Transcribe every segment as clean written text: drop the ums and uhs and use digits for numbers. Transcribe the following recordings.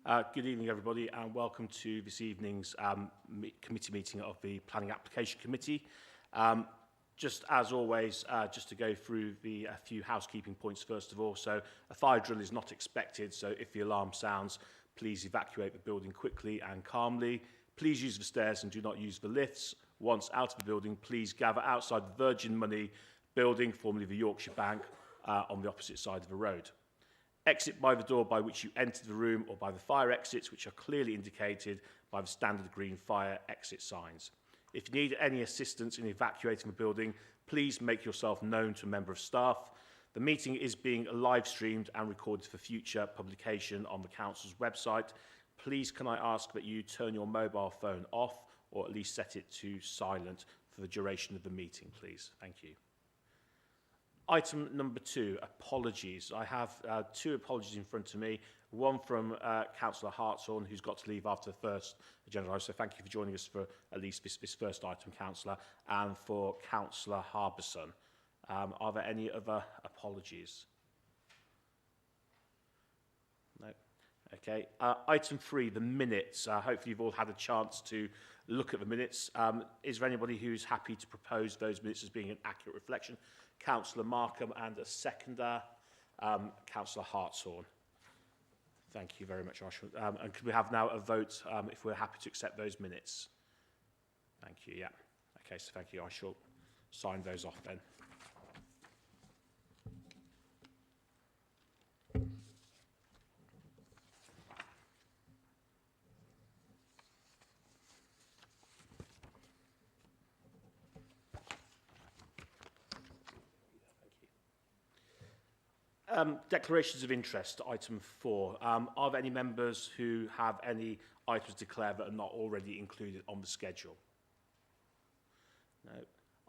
Good evening, everybody, and welcome to this evening's committee meeting of the Planning Application Committee. Just as always, just to go through a few housekeeping points first of all. So a fire drill is not expected, so if the alarm sounds, please evacuate the building quickly and calmly. Please use the stairs and do not use the lifts. Once out of the building, please gather outside the Virgin Money building, formerly the Yorkshire Bank, on the opposite side of the road. Exit by the door by which you entered the room or by the fire exits, which are clearly indicated by the standard green fire exit signs. If you need any assistance in evacuating the building, please make yourself known to a member of staff. The meeting is being live streamed and recorded for future publication on the Council's website. Please can I ask that you turn your mobile phone off or at least set it to silent for the duration of the meeting, please. Thank you. Item number 2, apologies. I have 2 apologies in front of me. One from Councillor Hartshorn, who's got to leave after the first agenda item. So thank you for joining us for at least this first item, Councillor, and for Councillor Harbison. Are there any other apologies? No. Okay. Item 3, the minutes. Hopefully you've all had a chance to look at the minutes. Is there anybody who's happy to propose those minutes as being an accurate reflection? Councillor Markham, and a seconder, Councillor Hartshorn. Thank you very much, Arshel. And could we have now a vote if we're happy to accept those minutes? Thank you, yeah. Okay, so thank you. I shall sign those off then. Declarations of interest, item 4. Are there any members who have any items to declare that are not already included on the schedule? No.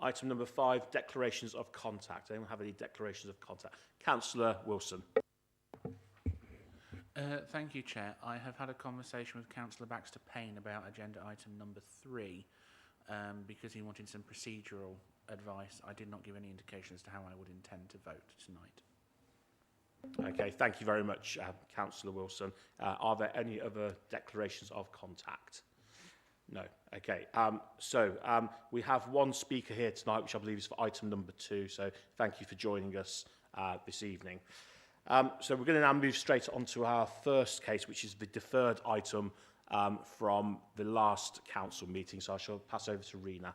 Item number 5, declarations of contact. Anyone have any declarations of contact? Councillor Wilson. Thank you, Chair. I have had a conversation with Councillor Baxter Payne about agenda item number 3 because he wanted some procedural advice. I did not give any indication as to how I would intend to vote tonight. Okay, thank you very much, Councillor Wilson. Are there any other declarations of contact? No. Okay, so we have one speaker here tonight, which I believe is for item number 2, so thank you for joining us this evening. So we're going to now move straight on to our first case, which is the deferred item from the last council meeting, so I shall pass over to Rena.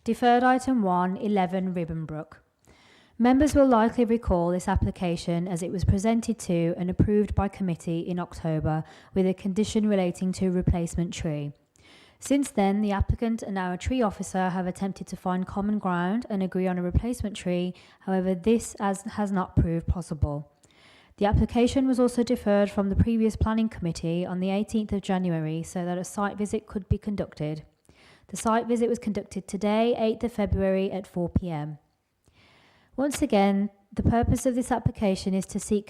Deferred item 1, 11 Ribbenbrook. Members will likely recall this application as it was presented to and approved by committee in October with a condition relating to replacement tree. Since then, the applicant and our tree officer have attempted to find common ground and agree on a replacement tree. However, this has not proved possible. The application was also deferred from the previous planning committee on the 18th of January so that a site visit could be conducted. The site visit was conducted today, 8th of February at 4 p.m. Once again, the purpose of this application is to seek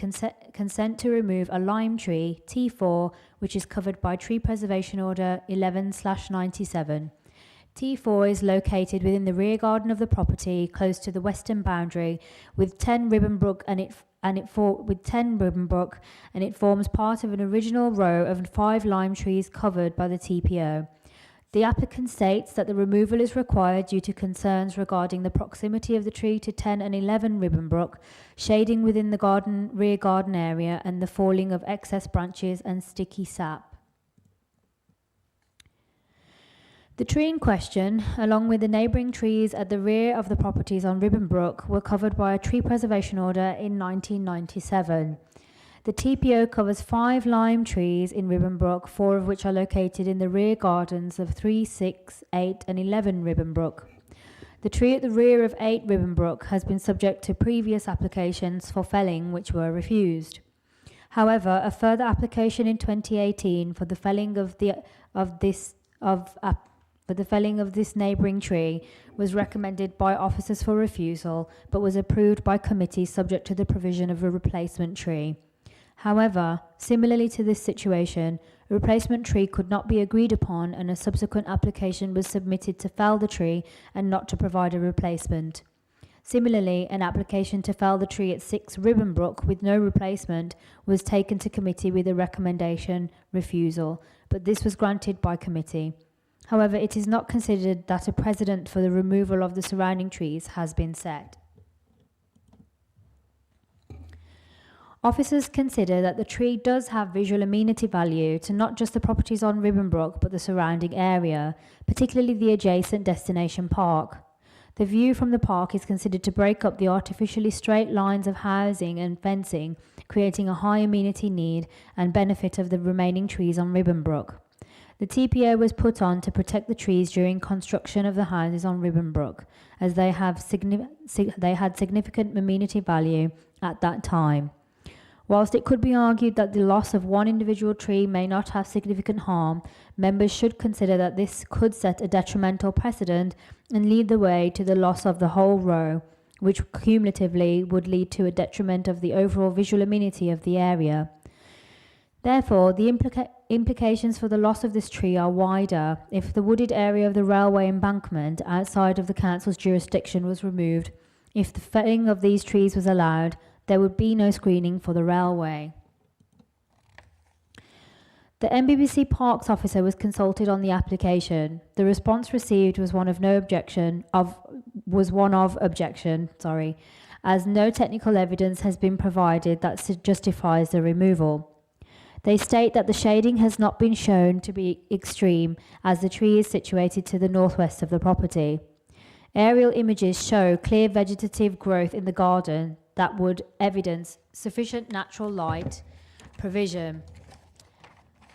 consent to remove a lime tree, T4, which is covered by Tree Preservation Order 11/97. T4 is located within the rear garden of the property, close to the western boundary, with 10 Ribbenbrook and it forms part of an original row of 5 lime trees covered by the TPO. The applicant states that the removal is required due to concerns regarding the proximity of the tree to 10 and 11 Ribbenbrook, shading within the rear garden area, and the falling of excess branches and sticky sap. The tree in question, along with the neighbouring trees at the rear of the properties on Ribbenbrook, were covered by a tree preservation order in 1997. The TPO covers 5 lime trees in Ribbenbrook, 4 of which are located in the rear gardens of 3, 6, 8 and 11 Ribbenbrook. The tree at the rear of 8 Ribbenbrook has been subject to previous applications for felling which were refused. However, a further application in 2018 for the felling of this neighbouring tree was recommended by officers for refusal but was approved by committee subject to the provision of a replacement tree. However, similarly to this situation, a replacement tree could not be agreed upon and a subsequent application was submitted to fell the tree and not to provide a replacement. Similarly, an application to fell the tree at 6 Ribbonbrook with no replacement was taken to committee with a recommendation refusal, but this was granted by committee. However, it is not considered that a precedent for the removal of the surrounding trees has been set. Officers consider that the tree does have visual amenity value to not just the properties on Ribbonbrook but the surrounding area, particularly the adjacent destination park. The view from the park is considered to break up the artificially straight lines of housing and fencing, creating a high amenity need and benefit of the remaining trees on Ribbonbrook. The TPO was put on to protect the trees during construction of the houses on Ribbonbrook, as they had significant amenity value at that time. Whilst it could be argued that the loss of one individual tree may not have significant harm, members should consider that this could set a detrimental precedent and lead the way to the loss of the whole row, which cumulatively would lead to a detriment of the overall visual amenity of the area. Therefore, the implications for the loss of this tree are wider if the wooded area of the railway embankment outside of the council's jurisdiction was removed. If the felling of these trees was allowed, there would be no screening for the railway. The MBBC Parks officer was consulted on the application. The response received was one of objection, as no technical evidence has been provided that justifies the removal. They state that the shading has not been shown to be extreme, as the tree is situated to the northwest of the property. Aerial images show clear vegetative growth in the garden that would evidence sufficient natural light provision.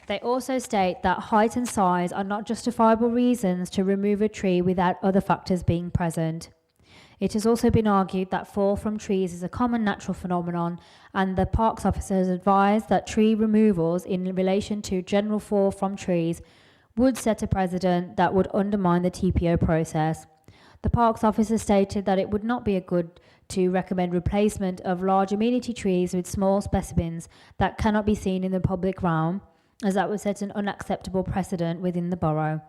They also state that height and size are not justifiable reasons to remove a tree without other factors being present. It has also been argued that fall from trees is a common natural phenomenon, and the parks officer has advised that tree removals in relation to general fall from trees would set a precedent that would undermine the TPO process. The parks officer stated that it would not be good to recommend replacement of large amenity trees with small specimens that cannot be seen in the public realm, as that would set an unacceptable precedent within the borough.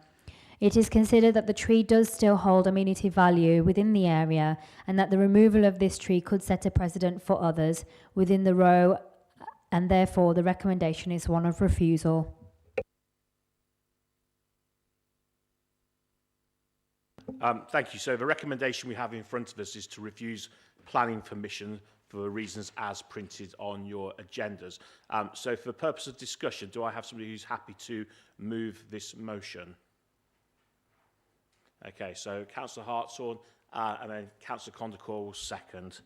It is considered that the tree does still hold amenity value within the area and that the removal of this tree could set a precedent for others within the row, and therefore the recommendation is one of refusal. Thank you. So the recommendation we have in front of us is to refuse planning permission for the reasons as printed on your agendas. So for the purpose of discussion, do I have somebody who's happy to move this motion? Okay, so Councillor Hartshorn and then Councillor Condacor will second.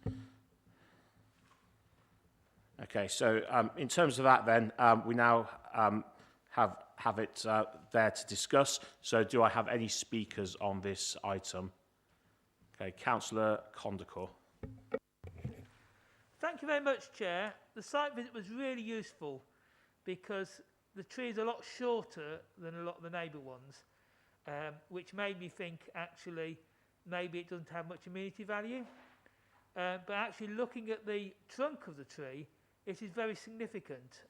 Okay, so in terms of that then, we now have it there to discuss. So do I have any speakers on this item? Okay, Councillor Condacor. Thank you very much, Chair. The site visit was really useful because the trees are a lot shorter than a lot of the neighbour ones, which made me think actually maybe it doesn't have much amenity value. But actually looking at the trunk of the tree, it is very significant,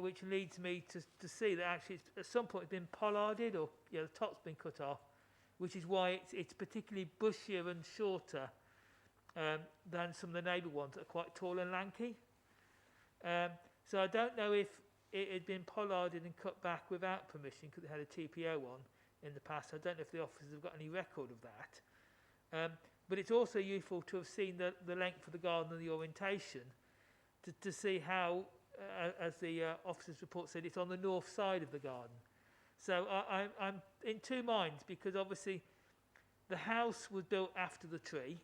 which leads me to see that actually it's, at some point it's been pollarded, or the top's been cut off, which is why it's particularly bushier and shorter than some of the neighbour ones that are quite tall and lanky. So I don't know if it had been pollarded and cut back without permission because it had a TPO on in the past. I don't know if the officers have got any record of that. But it's also useful to have seen the length of the garden and the orientation to see how, as the officer's report said, it's on the north side of the garden. So I'm in two minds, because obviously the house was built after the tree.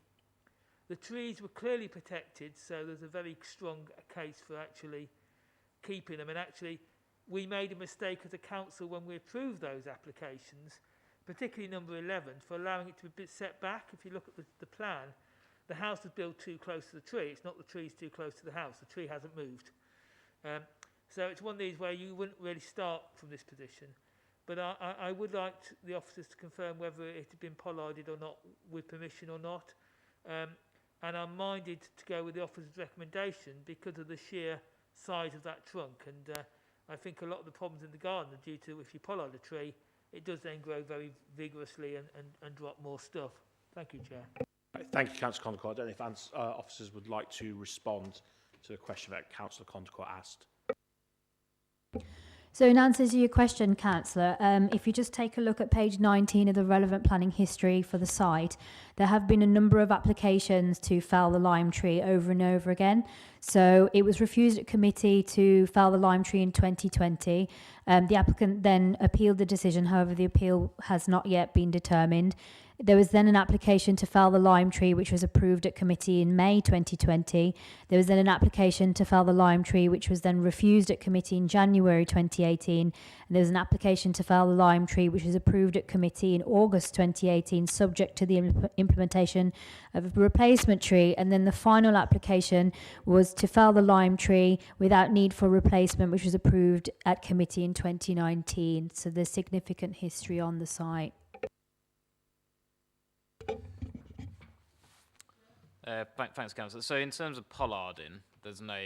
The trees were clearly protected, so there's a very strong case for actually keeping them. And actually, we made a mistake as a council when we approved those applications, particularly number 11, for allowing it to be set back. If you look at the plan, the house was built too close to the tree. It's not the trees too close to the house. The tree hasn't moved. So it's one of these where you wouldn't really start from this position. But I would like the officers to confirm whether it had been pollarded or not, with permission or not. And I'm minded to go with the officer's recommendation because of the sheer size of that trunk. And I think a lot of the problems in the garden are due to, if you pollard a tree, it does then grow very vigorously and drop more stuff. Thank you, Chair. Right, thank you, Councillor Condacott. I don't know if officers would like to respond to the question that Councillor Condacott asked. So in answer to your question, Councillor, if you just take a look at page 19 of the relevant planning history for the site, there have been a number of applications to fell the lime tree over and over again. So it was refused at committee to fell the lime tree in 2020. The applicant then appealed the decision, however the appeal has not yet been determined. There was then an application to fell the lime tree, which was approved at committee in May 2020. There was then an application to fell the lime tree, which was then refused at committee in January 2018. And there was an application to fell the lime tree, which was approved at committee in August 2018, subject to the implementation of a replacement tree. And then the final application was to fell the lime tree without need for replacement, which was approved at committee in 2019. So there's significant history on the site. Thanks, Councillor. So in terms of pollarding, there's no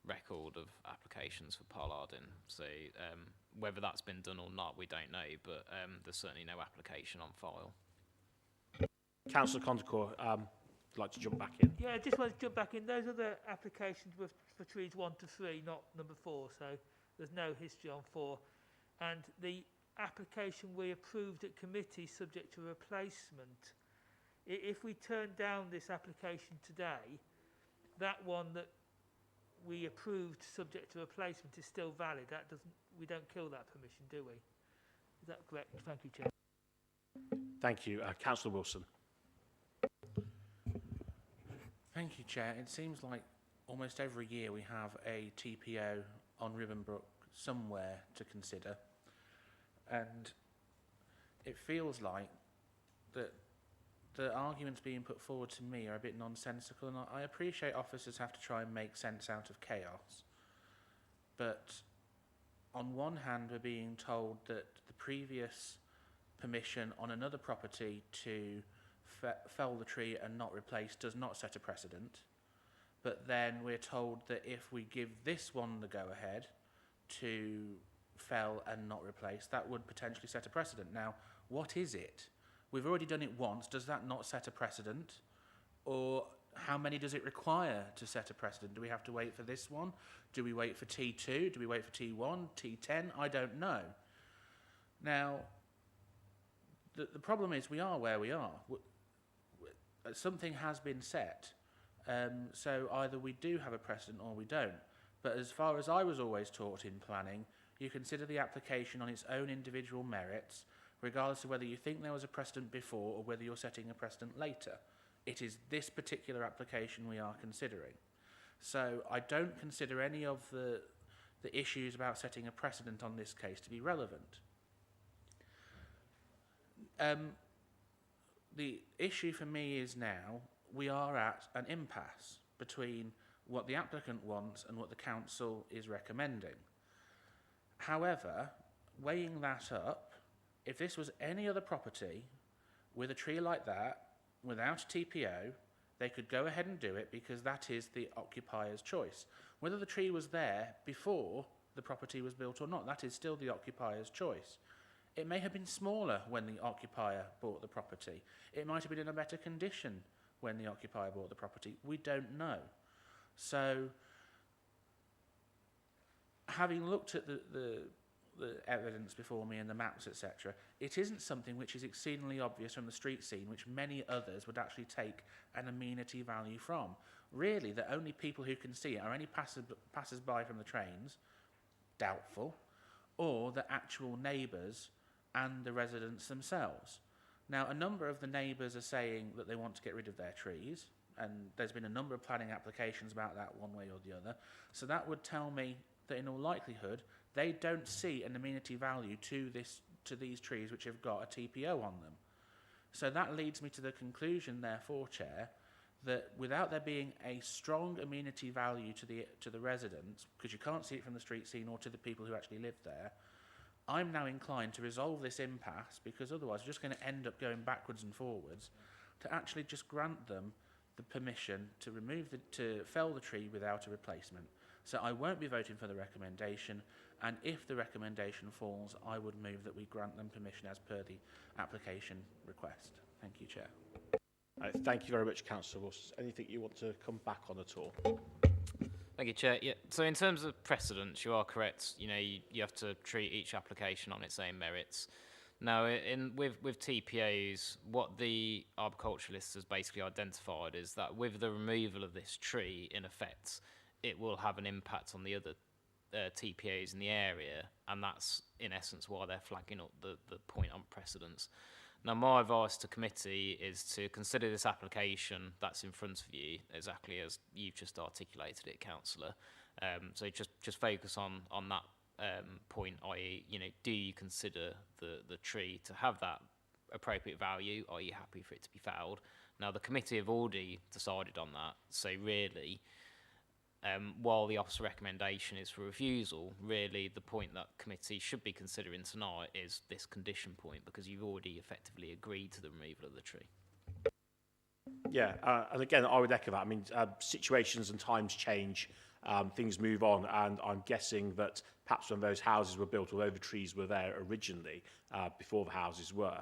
record of applications for pollarding. So whether that's been done or not, we don't know, but there's certainly no application on file. Councillor Condacott, would like to jump back in. Yeah, I just want to jump back in. Those are the applications for trees 1 to 3, not number 4. So there's no history on 4. And the application we approved at committee subject to replacement, if we turn down this application today, that one that we approved subject to replacement is still valid. That doesn't, we don't kill that permission, do we? Is that correct? Thank you, Chair. Thank you. Councillor Wilson. Thank you, Chair. It seems like almost every year we have a TPO on Ribbonbrook somewhere to consider, and it feels like that the arguments being put forward to me are a bit nonsensical, and I appreciate officers have to try and make sense out of chaos. But on one hand, we're being told that the previous permission on another property to fell the tree and not replace does not set a precedent. But then we're told that if we give this one the go-ahead to fell and not replace, that would potentially set a precedent. Now, what is it? We've already done it once. Does that not set a precedent? Or how many does it require to set a precedent? Do we have to wait for this one? Do we wait for T2? Do we wait for T1, T10? I don't know. Now, the problem is we are where we are. Something has been set. So either we do have a precedent or we don't. But as far as I was always taught in planning, you consider the application on its own individual merits, regardless of whether you think there was a precedent before or whether you're setting a precedent later. It is this particular application we are considering. So I don't consider any of the issues about setting a precedent on this case to be relevant. The issue for me is now we are at an impasse between what the applicant wants and what the council is recommending. However, weighing that up, if this was any other property with a tree like that, without a TPO, they could go ahead and do it because that is the occupier's choice. Whether the tree was there before the property was built or not, that is still the occupier's choice. It may have been smaller when the occupier bought the property. It might have been in a better condition when the occupier bought the property. We don't know. So, having looked at the evidence before me and the maps, etc., it isn't something which is exceedingly obvious from the street scene, which many others would actually take an amenity value from. Really, the only people who can see it are any passers-by from the trains, doubtful, or the actual neighbours and the residents themselves. Now, a number of the neighbours are saying that they want to get rid of their trees, and there's been a number of planning applications about that one way or the other. So that would tell me that in all likelihood, they don't see an amenity value to these trees which have got a TPO on them. So that leads me to the conclusion, therefore, Chair, that without there being a strong amenity value to the residents, because you can't see it from the street scene or to the people who actually live there, I'm now inclined to resolve this impasse, because otherwise we're just going to end up going backwards and forwards, to actually just grant them the permission to to fell the tree without a replacement. So I won't be voting for the recommendation, and if the recommendation falls, I would move that we grant them permission as per the application request. Thank you, Chair. Thank you very much, Councillor Wilson. Anything you want to come back on at all? Thank you, Chair. Yeah. So in terms of precedents, you are correct. You know, you have to treat each application on its own merits. Now, with TPOs, what the arboriculturalist has basically identified is that with the removal of this tree, in effect, it will have an impact on the other TPOs in the area, and that's in essence why they're flagging up the point on precedence. Now, my advice to committee is to consider this application that's in front of you exactly as you've just articulated it, Councillor. So just focus on that point, i.e., you know, do you consider the tree to have that appropriate value? Are you happy for it to be felled? Now, the committee have already decided on that, so really, while the officer recommendation is for refusal, really the point that committee should be considering tonight is this condition point, because you've already effectively agreed to the removal of the tree. Yeah, and again, I would echo that. I mean, situations and times change, things move on, and I'm guessing that perhaps when those houses were built, although the trees were there originally, before the houses were,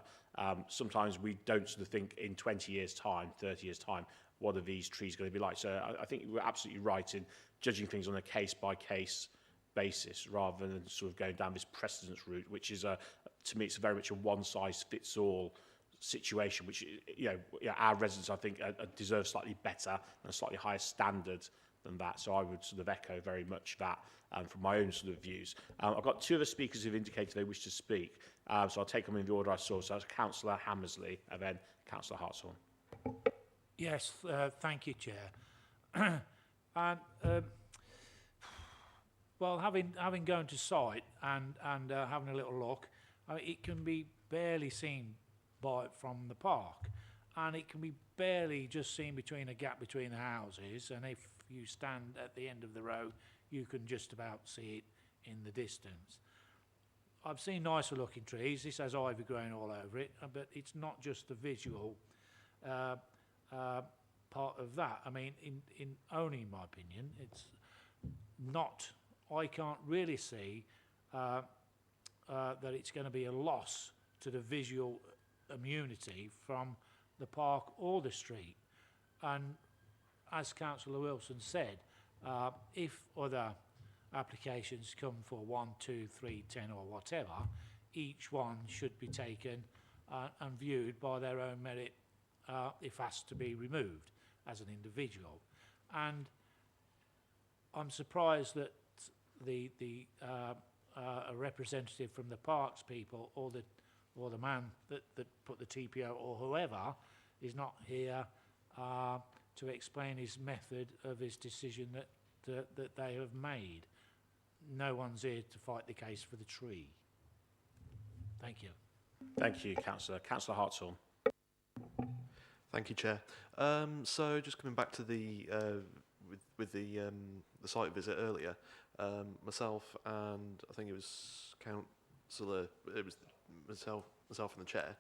sometimes we don't sort of think in 20 years' time, 30 years' time, what are these trees going to be like? So I think we're absolutely right in judging things on a case-by-case basis rather than sort of going down this precedence route, which is, to me, it's very much a one-size-fits-all situation, which, you know, our residents, I think, deserve slightly better and a slightly higher standard than that. So I would sort of echo very much that from my own sort of views. I've got two other speakers who've indicated they wish to speak, so I'll take them in the order I saw. So that's Councillor Hammersley and then Councillor Hartshorn. Yes, thank you, Chair. And well, having gone to site and having a little look, it can be barely seen from the park, and it can be barely just seen between a gap between the houses. And if you stand at the end of the road, you can just about see it in the distance. I've seen nicer looking trees. This has ivy growing all over it, but it's not just the visual part of that. I mean, only in my opinion, it's not. I can't really see that it's going to be a loss to the visual immunity from the park or the street. And as Councillor Wilson said, if other applications come for 1, 2, 3, 10 or whatever, each one should be taken and viewed by their own merit if asked to be removed as an individual. And I'm surprised that a representative from the parks people or the man that put the TPO or whoever is not here to explain his method of his decision that they have made. No one's here to fight the case for the tree. Thank you. Thank you, Councillor. Councillor Hartshorn. Thank you, Chair. So just coming back to the with the site visit earlier, myself and I think it was Councillor, it was myself and the Chair.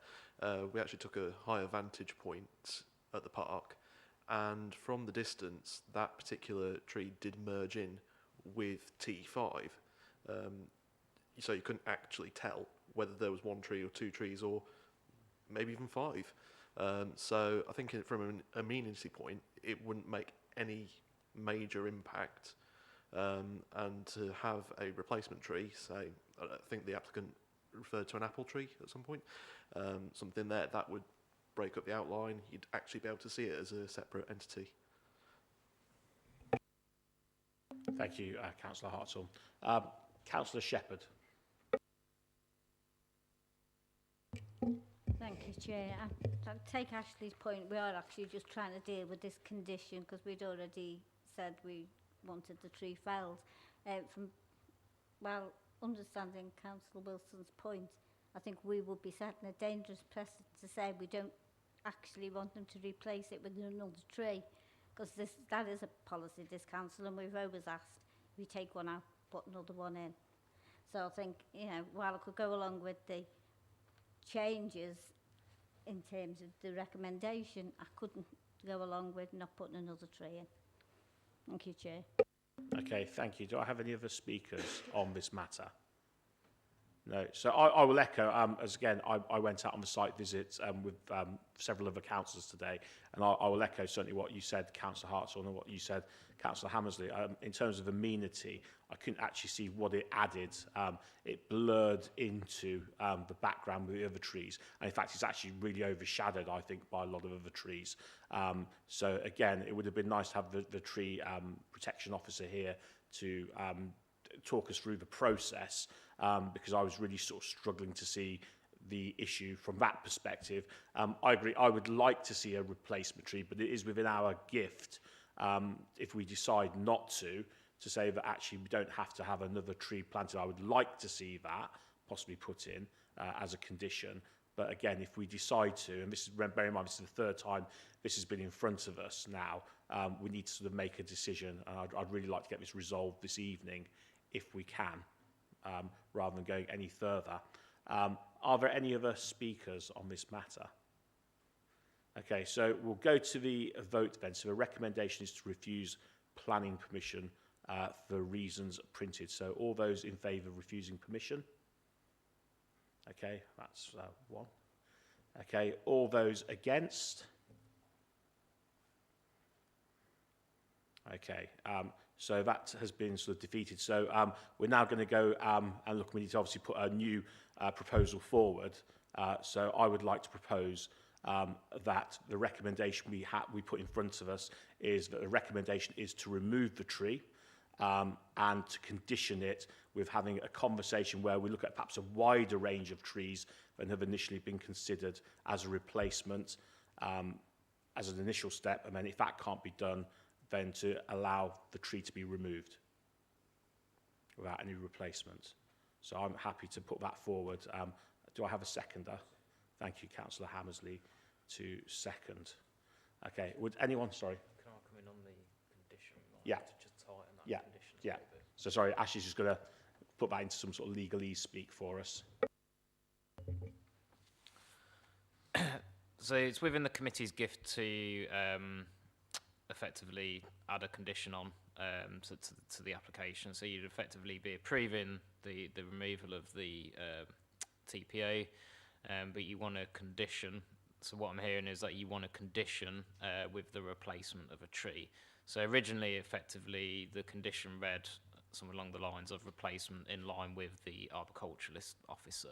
We actually took a higher vantage point at the park, and from the distance, that particular tree did merge in with T5. So you couldn't actually tell whether there was one tree or two trees or maybe even 5. So I think from an amenity point, it wouldn't make any major impact. And to have a replacement tree, say, I think the applicant referred to an apple tree at some point, something there, that would break up the outline. You'd actually be able to see it as a separate entity. Thank you, Councillor Hartshorn. Councillor Shepherd. Thank you, Chair. I take Ashley's point. We are actually just trying to deal with this condition because we'd already said we wanted the tree felled. Well, understanding Councillor Wilson's point, I think we would be setting a dangerous precedent to say we don't actually want them to replace it with another tree, because that is a policy, this council, and we've always asked, if you take one out, put another one in. So I think, you know, while I could go along with the changes in terms of the recommendation, I couldn't go along with not putting another tree in. Thank you, Chair. Okay, thank you. Do I have any other speakers on this matter? No. So I will echo, as again, I went out on the site visit with several other councillors today, and I will echo certainly what you said, Councillor Hartshorn, and what you said, Councillor Hammersley. In terms of amenity, I couldn't actually see what it added. It blurred into the background with the other trees. And in fact, it's actually really overshadowed, I think, by a lot of other trees. So again, it would have been nice to have the tree protection officer here to talk us through the process, because I was really sort of struggling to see the issue from that perspective. I agree, I would like to see a replacement tree, but it is within our gift, if we decide not to say that actually we don't have to have another tree planted. I would like to see that possibly put in as a condition. But again, if we decide to, and this is, bear in mind, this is the third time this has been in front of us now, we need to sort of make a decision. And I'd really like to get this resolved this evening, if we can, rather than going any further. Are there any other speakers on this matter? Okay, so we'll go to the vote then. So the recommendation is to refuse planning permission for reasons printed. So all those in favour of refusing permission? Okay, that's one. Okay, all those against? Okay, so that has been sort of defeated. So we're now going to go and look, we need to obviously put a new proposal forward. So I would like to propose that the recommendation we put in front of us is that the recommendation is to remove the tree and to condition it with having a conversation where we look at perhaps a wider range of trees than have initially been considered as a replacement, as an initial step, and then if that can't be done, then to allow the tree to be removed without any replacement. So I'm happy to put that forward. Do I have a seconder? Thank you, Councillor Hammersley, to second. Okay, would anyone, sorry? Can I come in on the condition? Yeah. To just tighten that Yeah, condition a yeah. little bit. So sorry, Ashley's just going to put that into some sort of legalese speak for us. So it's within the committee's gift to effectively add a condition on to the application. So you'd effectively be approving the removal of the TPO, but you want a condition. So what I'm hearing is that you want a condition with the replacement of a tree. So originally, effectively, the condition read somewhere along the lines of replacement in line with the arboriculturalist officer.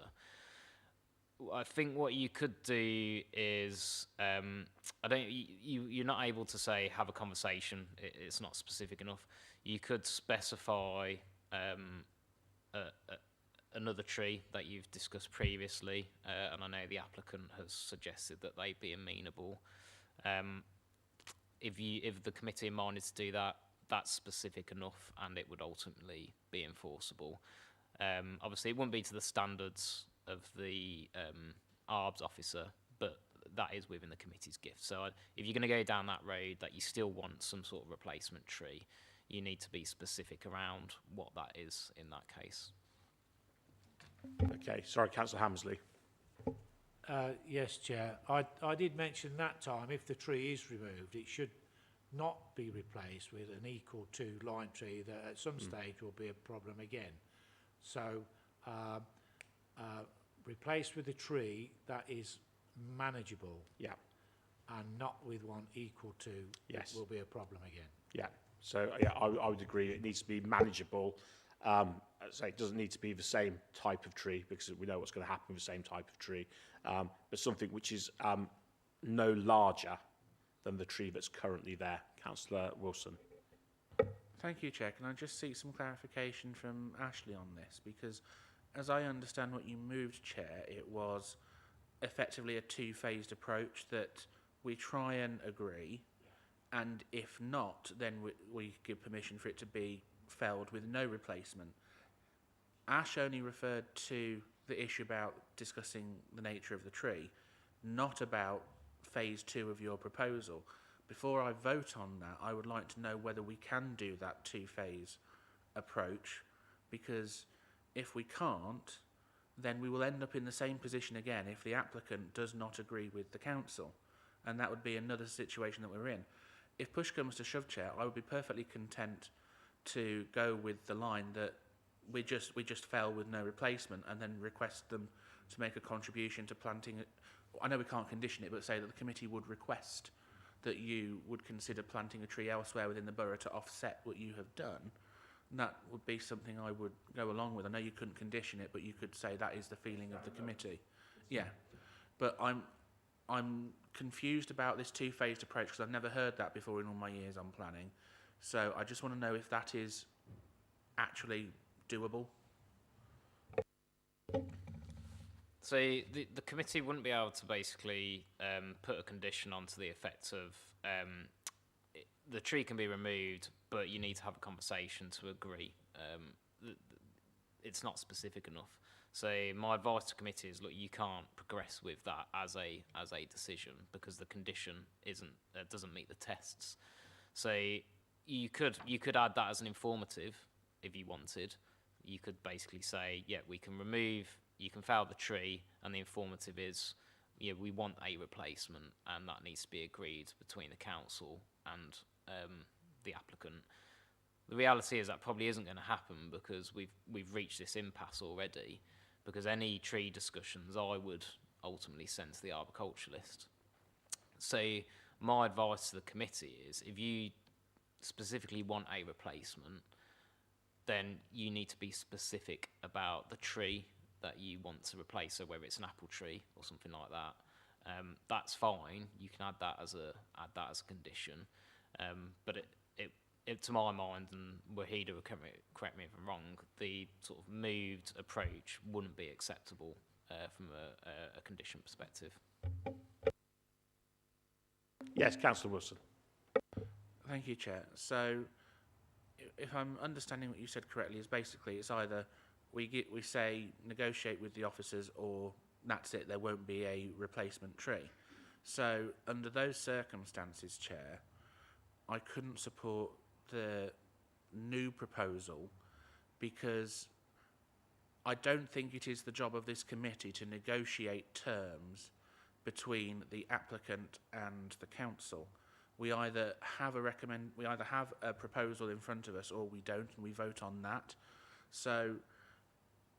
I think what you could do is, you're not able to say have a conversation. It's not specific enough. You could specify another tree that you've discussed previously, and I know the applicant has suggested that they be amenable. If the committee minded to do that, that's specific enough, and it would ultimately be enforceable. Obviously, it wouldn't be to the standards of the ARBS officer, but that is within the committee's gift. So if you're going to go down that road, that you still want some sort of replacement tree, you need to be specific around what that is in that case. Okay, sorry, Councillor Hammersley. Yes, Chair. I did mention that time, if the tree is removed, it should not be replaced with an equal to lime tree that at some stage will be a problem again. So replaced with a tree that is manageable, Yeah. and not with one equal to, Yes. it will be a problem again. Yeah. So yeah, I would agree. It needs to be manageable. So it doesn't need to be the same type of tree, because we know what's going to happen with the same type of tree. But something which is no larger than the tree that's currently there. Councillor Wilson. Thank you, Chair. Can I just seek some clarification from Ashley on this? Because as I understand what you moved, Chair, it was effectively a two-phased approach that we try and agree, and if not, then we give permission for it to be felled with no replacement. Ash only referred to the issue about discussing the nature of the tree, not about phase 2 of your proposal. Before I vote on that, I would like to know whether we can do that two-phase approach, because if we can't, then we will end up in the same position again if the applicant does not agree with the council, and that would be another situation that we're in. If push comes to shove, Chair, I would be perfectly content to go with the line that we just fell with no replacement, and then request them to make a contribution to planting it. I know we can't condition it, but say that the committee would request that you would consider planting a tree elsewhere within the borough to offset what you have done. And that would be something I would go along with. I know you couldn't condition it, but you could say that is the feeling of the committee. Yeah, but I'm confused about this two-phased approach because I've never heard that before in all my years on planning. So I just want to know if that is actually doable. So the committee wouldn't be able to basically put a condition onto the effect of the tree can be removed, but you need to have a conversation to agree. It's not specific enough. So my advice to committee is, look, you can't progress with that as a decision because the condition doesn't meet the tests. So you could add that as an informative if you wanted. You could basically say, yeah, we can remove. You can fell the tree, and the informative is, yeah, we want a replacement, and that needs to be agreed between the council and the applicant. The reality is that probably isn't going to happen because we've reached this impasse already. Because any tree discussions, I would ultimately send to the arboriculturalist. So my advice to the committee is, if you specifically want a replacement, then you need to be specific about the tree that you want to replace, so whether it's an apple tree or something like that, that's fine. You can add that as a condition, but it to my mind, and Wahida will correct me if I'm wrong, the sort of moved approach wouldn't be acceptable from a condition perspective. Yes, Councillor Wilson. Thank you, Chair. So, if I'm understanding what you said correctly, is basically it's either we say negotiate with the officers, or that's it. There won't be a replacement tree. So, under those circumstances, Chair, I couldn't support the new proposal because I don't think it is the job of this committee to negotiate terms between the applicant and the council. We either have a proposal in front of us, or we don't, and we vote on that. So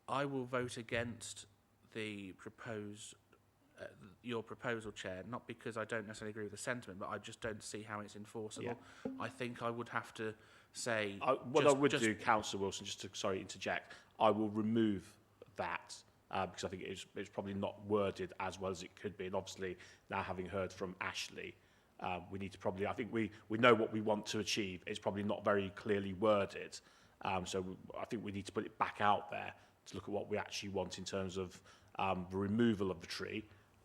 I will vote against the your proposal, Chair, not because I don't necessarily agree with the sentiment, but I just don't see how it's enforceable. Yeah. I think I would have to say... what I would do, Councillor Wilson, just to, interject, I will remove that because I think it's probably not worded as well as it could be. And obviously, now having heard from Ashley, we need to probably... I think we know what we want to achieve. It's probably not very clearly worded. So I think we need to put it back out there to look at what we actually want in terms of the removal of the tree,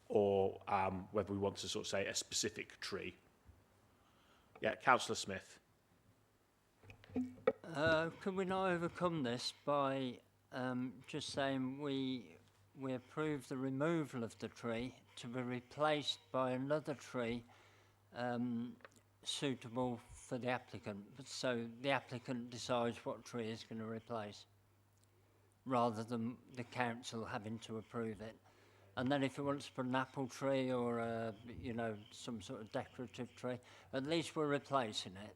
or whether we want to sort of say a specific tree. Yeah, Councillor Smith. Could we not overcome this by just saying we approve the removal of the tree to be replaced by another tree suitable for the applicant, so the applicant decides what tree is going to replace, rather than the council having to approve it? And then if he wants to put an apple tree or some sort of decorative tree, at least we're replacing it,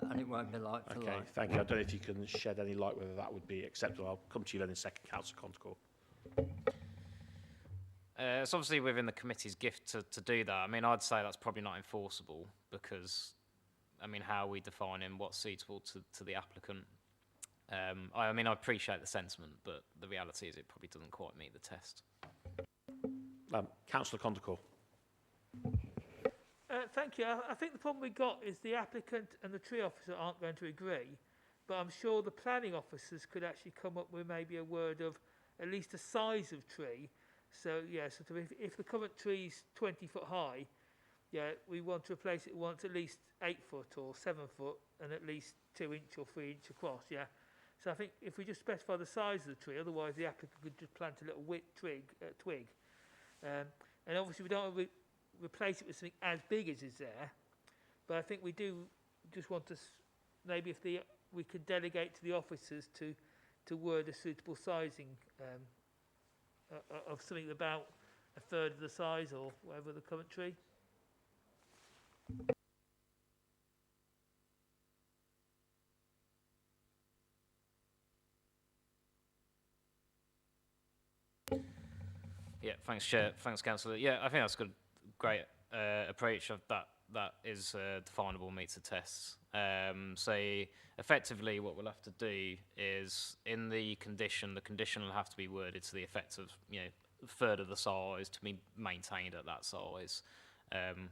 and it won't be like for like. Okay, thank you. I don't know if you can shed any light whether that would be acceptable. I'll come to you then in a second, Councillor Conticore. It's obviously within the committee's gift to do that. I mean, I'd say that's probably not enforceable because, I mean, how are we defining what's suitable to the applicant? I mean, I appreciate the sentiment, but the reality is it probably doesn't quite meet the test. Councillor Conticore. Thank you. I think the problem we've got is the applicant and the tree officer aren't going to agree, but I'm sure the planning officers could actually come up with maybe a word of at least a size of tree. So, yeah, sort of if the current tree's 20 foot high, yeah, we want to replace it once at least 8 foot or 7 foot and at least 2 inch or 3 inch across, yeah. So I think if we just specify the size of the tree, otherwise the applicant could just plant a little twig. And obviously we don't want to replace it with something as big as is there, but I think we do just want to maybe we could delegate to the officers to word a suitable sizing of something about a third of the size or whatever the current tree. Yeah, thanks, Chair. Thanks, Councillor. Yeah, I think that's a good, great approach of that. That is definable meets the tests. So effectively, what we'll have to do is in the condition will have to be worded to the effect of, you know, a third of the size to be maintained at that size.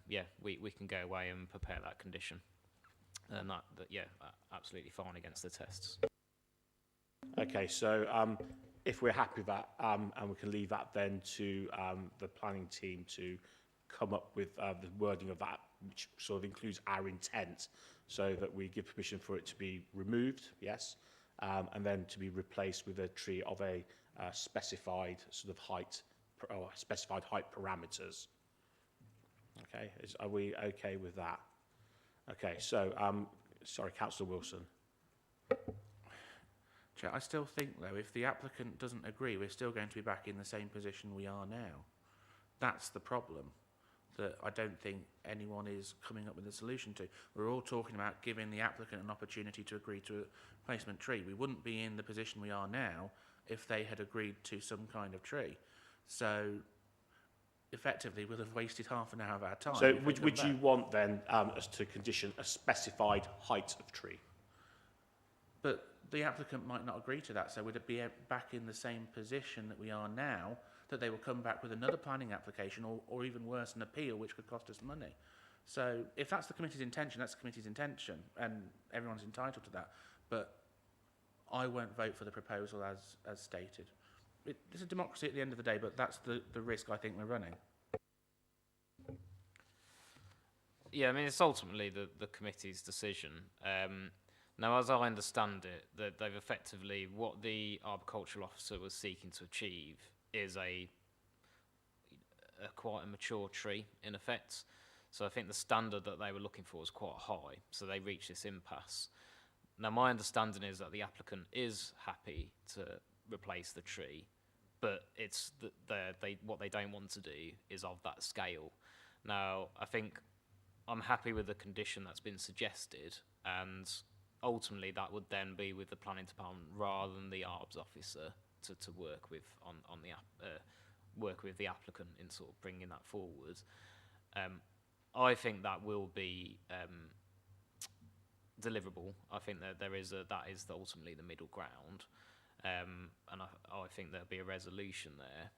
Yeah, we can go away and prepare that condition, and that yeah, absolutely fine against the tests. Okay, so if we're happy with that, and we can leave that then to the planning team to come up with the wording of that, which sort of includes our intent, so that we give permission for it to be removed, yes, and then to be replaced with a tree of a specified sort of height, or specified height parameters. Okay, are we okay with that? Okay, so, sorry, Councillor Wilson. Chair, I still think, though, if the applicant doesn't agree, we're still going to be back in the same position we are now. That's the problem that I don't think anyone is coming up with a solution to. We're all talking about giving the applicant an opportunity to agree to a replacement tree. We wouldn't be in the position we are now if they had agreed to some kind of tree. So, effectively, we'll have wasted half an hour of our time. So would you want then us to condition a specified height of tree? But the applicant might not agree to that, so would it be back in the same position that we are now, that they will come back with another planning application, or even worse, an appeal, which could cost us money? So if that's the committee's intention, that's the committee's intention, and everyone's entitled to that. But I won't vote for the proposal as stated. It's a democracy at the end of the day, but that's the risk I think we're running. Yeah, I mean, it's ultimately the committee's decision. Now, as I understand it, that they've effectively, what the arboricultural officer was seeking to achieve is a quite a mature tree, in effect. So I think the standard that they were looking for was quite high, so they reached this impasse. Now, my understanding is that the applicant is happy to replace the tree, but it's what they don't want to do is of that scale. Now, I think I'm happy with the condition that's been suggested, and ultimately that would then be with the planning department rather than the ARBS officer to work with on the work with the applicant in sort of bringing that forward. I think that will be deliverable. I think that that is ultimately the middle ground, and I think there'll be a resolution there.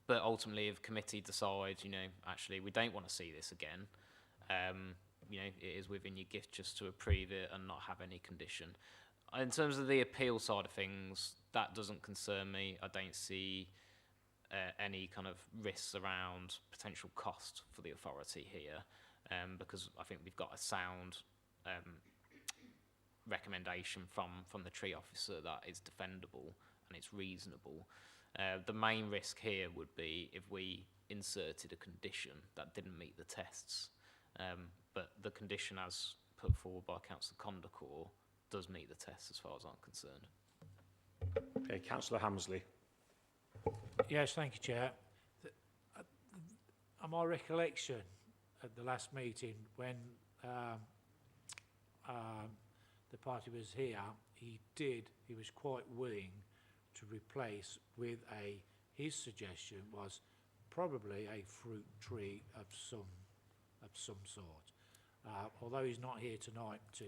But ultimately, if committee decides, you know, actually we don't want to see this again, you know, it is within your gift just to approve it and not have any condition. In terms of the appeal side of things, that doesn't concern me. I don't see any kind of risks around potential cost for the authority here, because I think we've got a sound recommendation from the tree officer that is defendable and it's reasonable. The main risk here would be if we inserted a condition that didn't meet the tests. But the condition as put forward by Councillor Condacor does meet the test as far as I'm concerned. Okay, Councillor Hammersley. Yes, thank you, Chair. My recollection at the last meeting when the party was here, he was quite willing to replace with his suggestion was probably a fruit tree of some sort. Although he's not here tonight to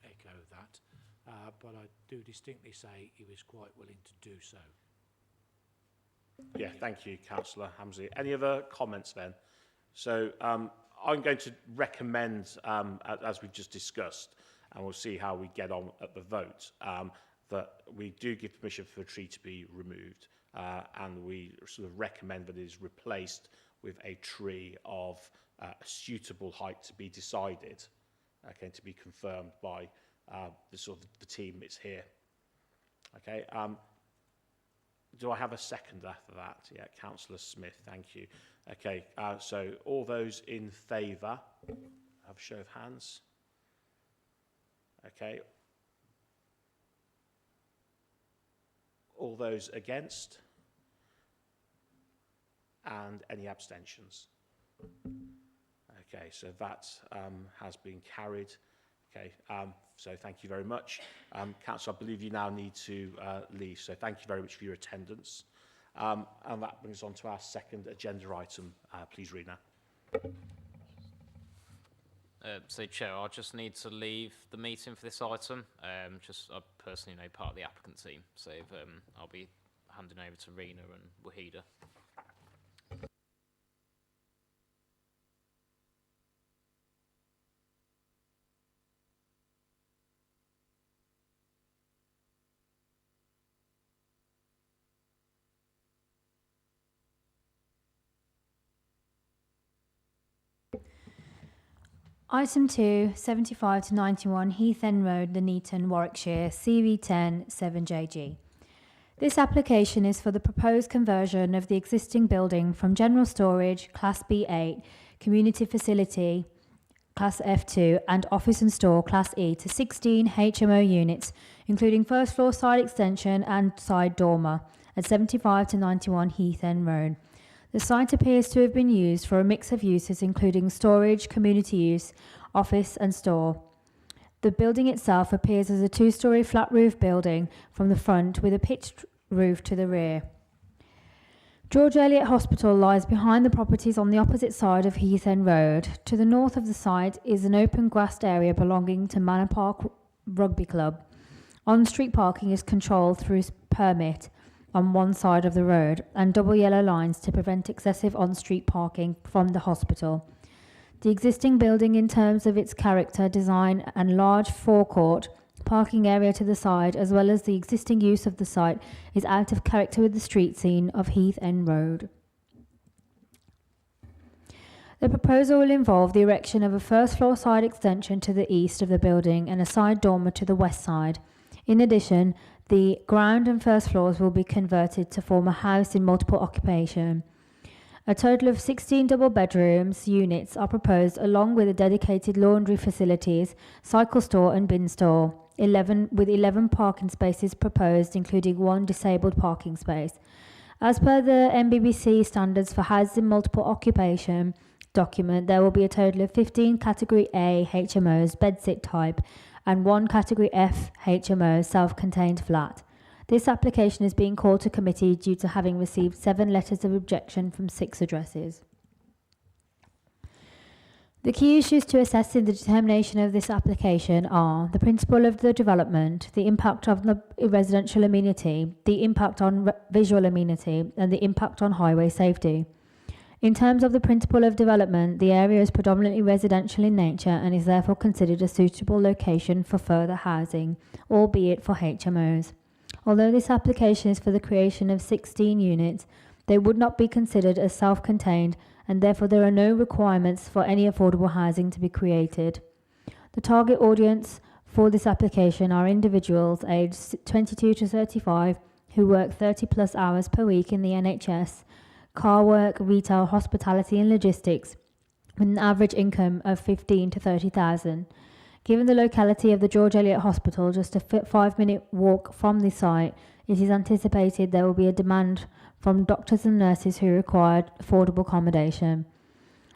echo that, but I do distinctly say he was quite willing to do so. Yeah, thank you, Councillor Hammersley. Any other comments then? So I'm going to recommend, as we've just discussed, and we'll see how we get on at the vote, that we do give permission for a tree to be removed, and we sort of recommend that it is replaced with a tree of a suitable height to be decided, okay, to be confirmed by the team that's here. Okay. Do I have a second after that? Yeah, Councillor Smith, thank you. Okay, so all those in favour, have a show of hands. Okay. All those against? And any abstentions? Okay, so that has been carried. Okay, so thank you very much. Councillor, I believe you now need to leave, so thank you very much for your attendance. And that brings us on to our second agenda item. Please, Rena. So, Chair, I just need to leave the meeting for this item. I personally know part of the applicant team, so I'll be handing over to Rena and Wahida. Item 2, 75 to 91 Heath End Road, Nuneaton, Warwickshire, CV10 7JG. This application is for the proposed conversion of the existing building from general storage, Class B8, community facility, Class F2, and office and store, Class E, to 16 HMO units, including first floor side extension and side dormer, at 75 to 91 Heath End Road. The site appears to have been used for a mix of uses including storage, community use, office and store. The building itself appears as a two-storey flat roof building from the front with a pitched roof to the rear. George Eliot Hospital lies behind the properties on the opposite side of Heath End Road. To the north of the site is an open grassed area belonging to Manor Park Rugby Club. On-street parking is controlled through permit on one side of the road and double yellow lines to prevent excessive on-street parking from the hospital. The existing building, in terms of its character, design and large forecourt parking area to the side, as well as the existing use of the site, is out of character with the street scene of Heath End Road. The proposal will involve the erection of a first floor side extension to the east of the building and a side dormer to the west side. In addition, the ground and first floors will be converted to form a house in multiple occupation. A total of 16 double bedrooms units are proposed, along with a dedicated laundry facilities, cycle store and bin store, 11 parking spaces proposed, including one disabled parking space. As per the NBBC standards for houses in multiple occupation document, there will be a total of 15 Category A HMOs bedsit type and one Category F HMO self-contained flat. This application is being called to committee due to having received 7 letters of objection from 6 addresses. The key issues to assess in the determination of this application are the principle of the development, the impact of the residential amenity, the impact on visual amenity, and the impact on highway safety. In terms of the principle of development, the area is predominantly residential in nature and is therefore considered a suitable location for further housing, albeit for HMOs. Although this application is for the creation of 16 units, they would not be considered as self-contained, and therefore there are no requirements for any affordable housing to be created. The target audience for this application are individuals aged 22 to 35 who work 30 plus hours per week in the NHS, car work, retail, hospitality and logistics, with an average income of 15 to 30,000. Given the locality of the George Eliot Hospital, just a 5-minute walk from the site, it is anticipated there will be a demand from doctors and nurses who require affordable accommodation.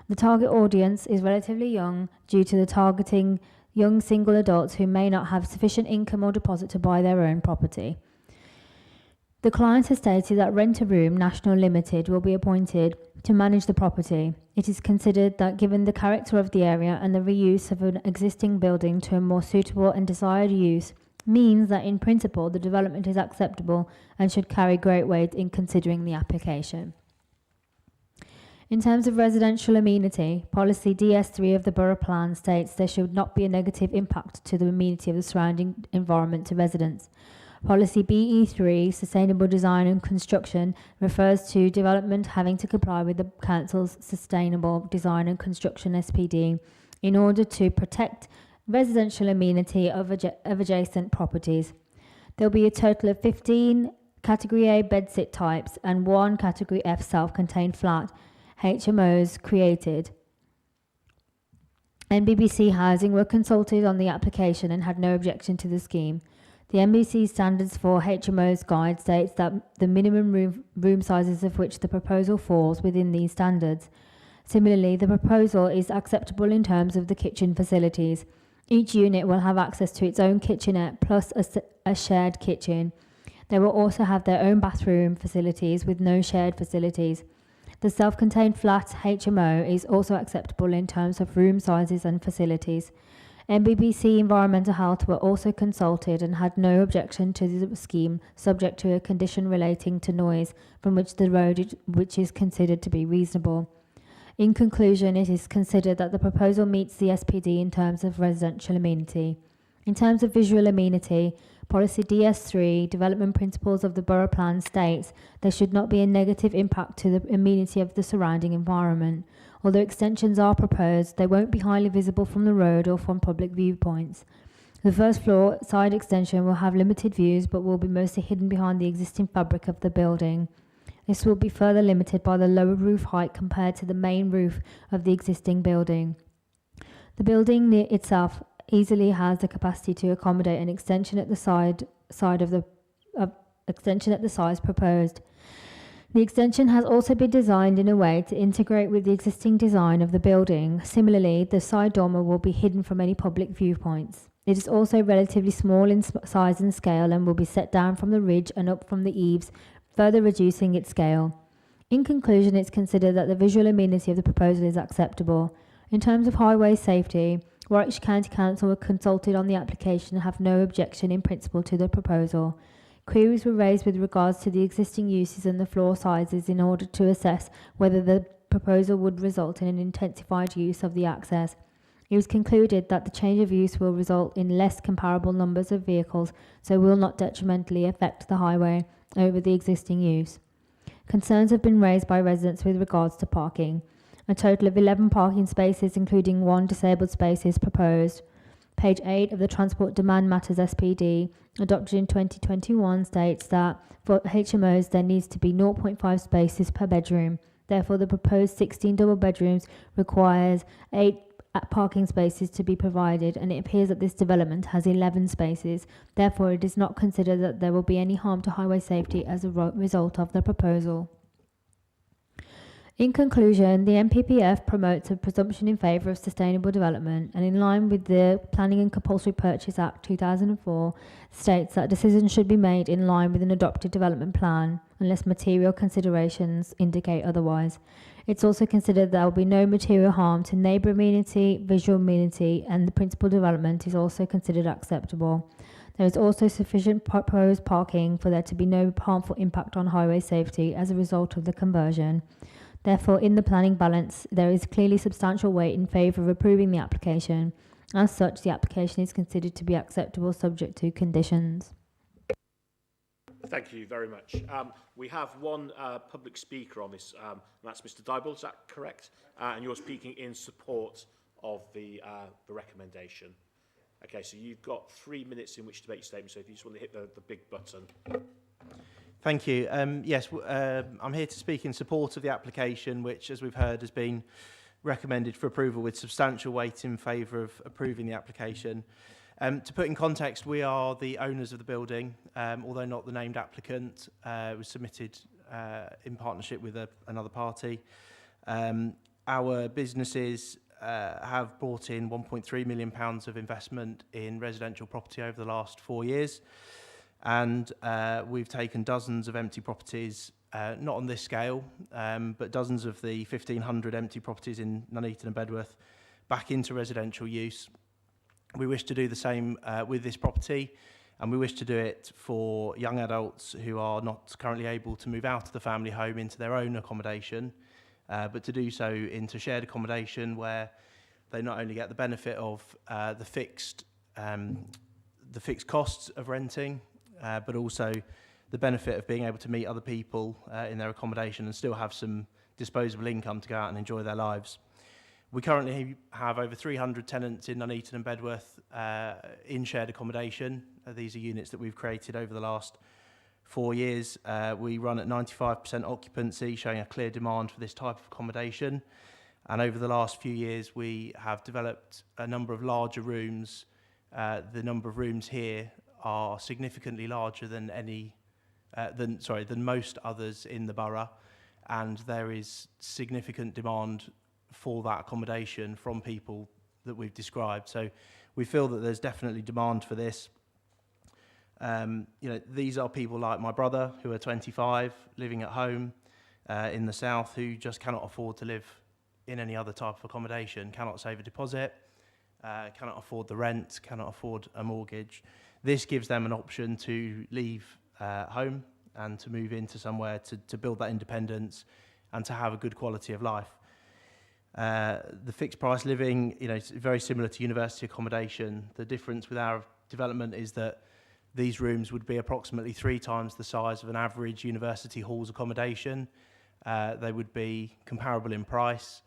The target audience is relatively young due to the targeting young single adults who may not have sufficient income or deposit to buy their own property. The client has stated that Rent a Room National Limited will be appointed to manage the property. It is considered that given the character of the area and the reuse of an existing building to a more suitable and desired use means that in principle the development is acceptable and should carry great weight in considering the application. In terms of residential amenity, policy DS3 of the Borough Plan states there should not be a negative impact to the amenity of the surrounding environment to residents. Policy BE3, Sustainable Design and Construction, refers to development having to comply with the Council's Sustainable Design and Construction SPD in order to protect residential amenity of adjacent properties. There will be a total of 15 Category A bedsit types and 1 Category F self-contained flat HMOs created. NBBC Housing were consulted on the application and had no objection to the scheme. The NBC Standards for HMOs Guide states that the minimum room sizes of which the proposal falls within these standards. Similarly, the proposal is acceptable in terms of the kitchen facilities. Each unit will have access to its own kitchenette plus a shared kitchen. They will also have their own bathroom facilities with no shared facilities. The self-contained flat HMO is also acceptable in terms of room sizes and facilities. MBBC Environmental Health were also consulted and had no objection to the scheme, subject to a condition relating to noise from which is considered to be reasonable. In conclusion, it is considered that the proposal meets the SPD in terms of residential amenity. In terms of visual amenity, Policy DS3, Development Principles of the Borough Plan states there should not be a negative impact to the amenity of the surrounding environment. Although extensions are proposed, they won't be highly visible from the road or from public viewpoints. The first floor side extension will have limited views but will be mostly hidden behind the existing fabric of the building. This will be further limited by the lower roof height compared to the main roof of the existing building. The building itself easily has the capacity to accommodate an extension at the size proposed. The extension has also been designed in a way to integrate with the existing design of the building. Similarly, the side dormer will be hidden from any public viewpoints. It is also relatively small in size and scale and will be set down from the ridge and up from the eaves, further reducing its scale. In conclusion, it's considered that the visual amenity of the proposal is acceptable. In terms of highway safety, Warwickshire County Council were consulted on the application and have no objection in principle to the proposal. Queries were raised with regards to the existing uses and the floor sizes in order to assess whether the proposal would result in an intensified use of the access. It was concluded that the change of use will result in less comparable numbers of vehicles, so will not detrimentally affect the highway over the existing use. Concerns have been raised by residents with regards to parking. A total of 11 parking spaces, including 1 disabled space, is proposed. Page 8 of the Transport Demand Matters SPD, adopted in 2021, states that for HMOs there needs to be 0.5 spaces per bedroom. Therefore, the proposed 16 double bedrooms requires 8 parking spaces to be provided, and it appears that this development has 11 spaces. Therefore, it is not considered that there will be any harm to highway safety as a result of the proposal. In conclusion, the MPPF promotes a presumption in favour of sustainable development, and in line with the Planning and Compulsory Purchase Act 2004, states that decisions should be made in line with an adopted development plan, unless material considerations indicate otherwise. It's also considered there will be no material harm to neighbour amenity, visual amenity, and the principal development is also considered acceptable. There is also sufficient proposed parking for there to be no harmful impact on highway safety as a result of the conversion. Therefore, in the planning balance, there is clearly substantial weight in favour of approving the application. As such, the application is considered to be acceptable subject to conditions. Thank you very much. We have one public speaker on this, and that's Mr. Dyball, is that correct? And you're speaking in support of the recommendation. Okay, so you've got 3 minutes in which to make your statement, so if you just want to hit the big button. Thank you. Yes, I'm here to speak in support of the application, which, as we've heard, has been recommended for approval with substantial weight in favour of approving the application. To put in context, we are the owners of the building, although not the named applicant. It was submitted in partnership with another party. Our businesses have brought in £1.3 million of investment in residential property over the last 4 years. And we've taken dozens of empty properties, not on this scale, but dozens of the 1,500 empty properties in Nuneaton and Bedworth back into residential use. We wish to do the same with this property, and we wish to do it for young adults who are not currently able to move out of the family home into their own accommodation, but to do so into shared accommodation where they not only get the benefit of the fixed costs of renting, but also the benefit of being able to meet other people in their accommodation and still have some disposable income to go out and enjoy their lives. We currently have over 300 tenants in Nuneaton and Bedworth in shared accommodation. These are units that we've created over the last 4 years. We run at 95% occupancy, showing a clear demand for this type of accommodation. And over the last few years, we have developed a number of larger rooms. The number of rooms here are significantly larger than than most others in the borough, and there is significant demand for that accommodation from people that we've described. So we feel that there's definitely demand for this. These are people like my brother who are 25, living at home in the south, who just cannot afford to live in any other type of accommodation, cannot save a deposit, cannot afford the rent, cannot afford a mortgage. This gives them an option to leave home and to move into somewhere to build that independence and to have a good quality of life. The fixed price living, is very similar to university accommodation. The difference with our development is that these rooms would be approximately 3 times the size of an average university hall's accommodation. They would be comparable in price,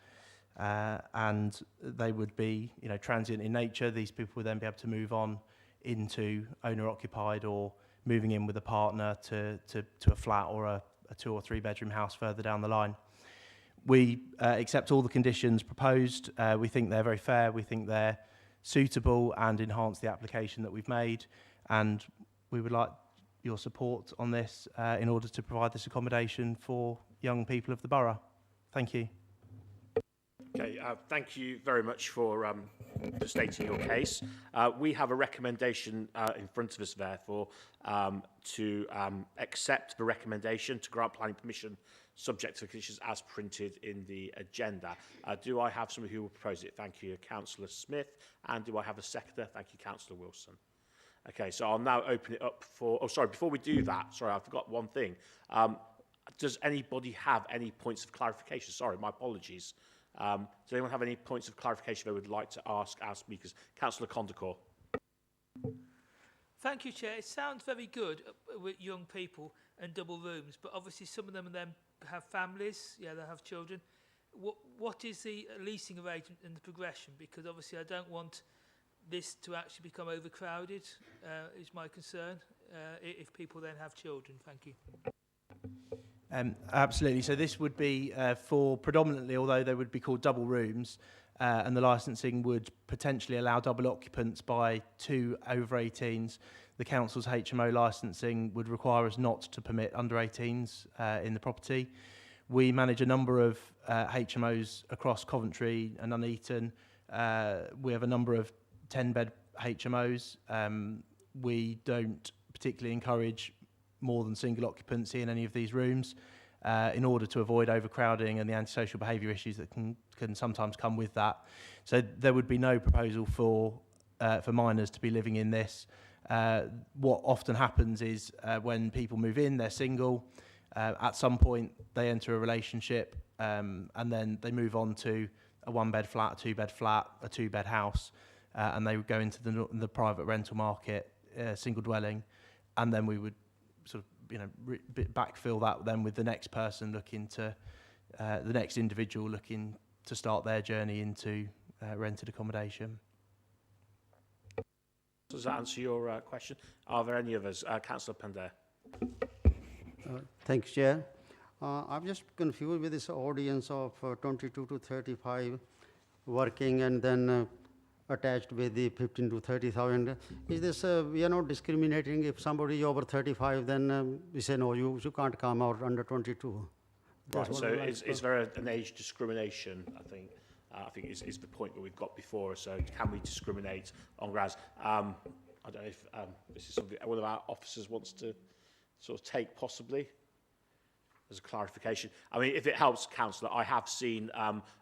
and they would be, transient in nature. These people would then be able to move on into owner-occupied or moving in with a partner to a flat or a 2 or 3 bedroom house further down the line. We accept all the conditions proposed. We think they're very fair. We think they're suitable and enhance the application that we've made. And we would like your support on this in order to provide this accommodation for young people of the borough. Thank you. Okay, thank you very much for stating your case. We have a recommendation in front of us, therefore, to accept the recommendation to grant planning permission subject to the conditions as printed in the agenda. Do I have somebody who will propose it? Thank you, Councillor Smith. And do I have a seconder? Thank you, Councillor Wilson. Okay, so I'll now open it up for... Oh, sorry, before we do that, sorry, I forgot one thing. Does anybody have any points of clarification? Sorry, my apologies. Does anyone have any points of clarification they would like to ask our speakers? Councillor Condacor. Thank you, Chair. It sounds very good with young people and double rooms, but obviously some of them have families, they have children. What is the leasing arrangement and the progression? Because obviously I don't want this to actually become overcrowded, is my concern, if people then have children. Thank you. Absolutely. So this would be for predominantly, although they would be called double rooms, and the licensing would potentially allow double occupants by 2 over 18s. The council's HMO licensing would require us not to permit under 18s in the property. We manage a number of HMOs across Coventry and Nuneaton. We have a number of 10-bed HMOs. We don't particularly encourage more than single occupancy in any of these rooms in order to avoid overcrowding and the antisocial behaviour issues that can sometimes come with that. So there would be no proposal for minors to be living in this. What often happens is when people move in, they're single. At some point, they enter a relationship and then they move on to a 1-bed flat, a 2-bed flat, a 2-bed house, and they would go into the private rental market, single dwelling, and then we would sort of backfill that then with the next person looking to the next individual looking to start their journey into rented accommodation. Does that answer your question? Are there any others? Councillor Pandare. Thanks, Chair. I'm just confused with this audience of 22 to 35 working and then attached with the 15 to 30,000. Is this, we are not discriminating if somebody over 35, then we say, no, you can't come out under 22. Right, so is there an age discrimination, I think is the point that we've got before us. So can we discriminate on grounds? I don't know if this is something one of our officers wants to sort of take possibly as a clarification. I mean, if it helps, Councillor, I have seen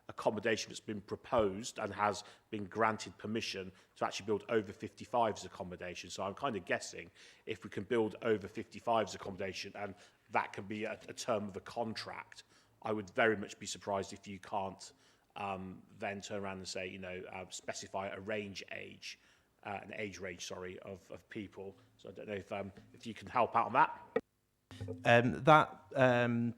accommodation that's been proposed and has been granted permission to actually build over 55s accommodation. So I'm kind of guessing if we can build over 55s accommodation and that can be a term of a contract, I would very much be surprised if you can't then turn around and say, specify a range age, an age range, sorry, of people. So I don't know if you can help out on that.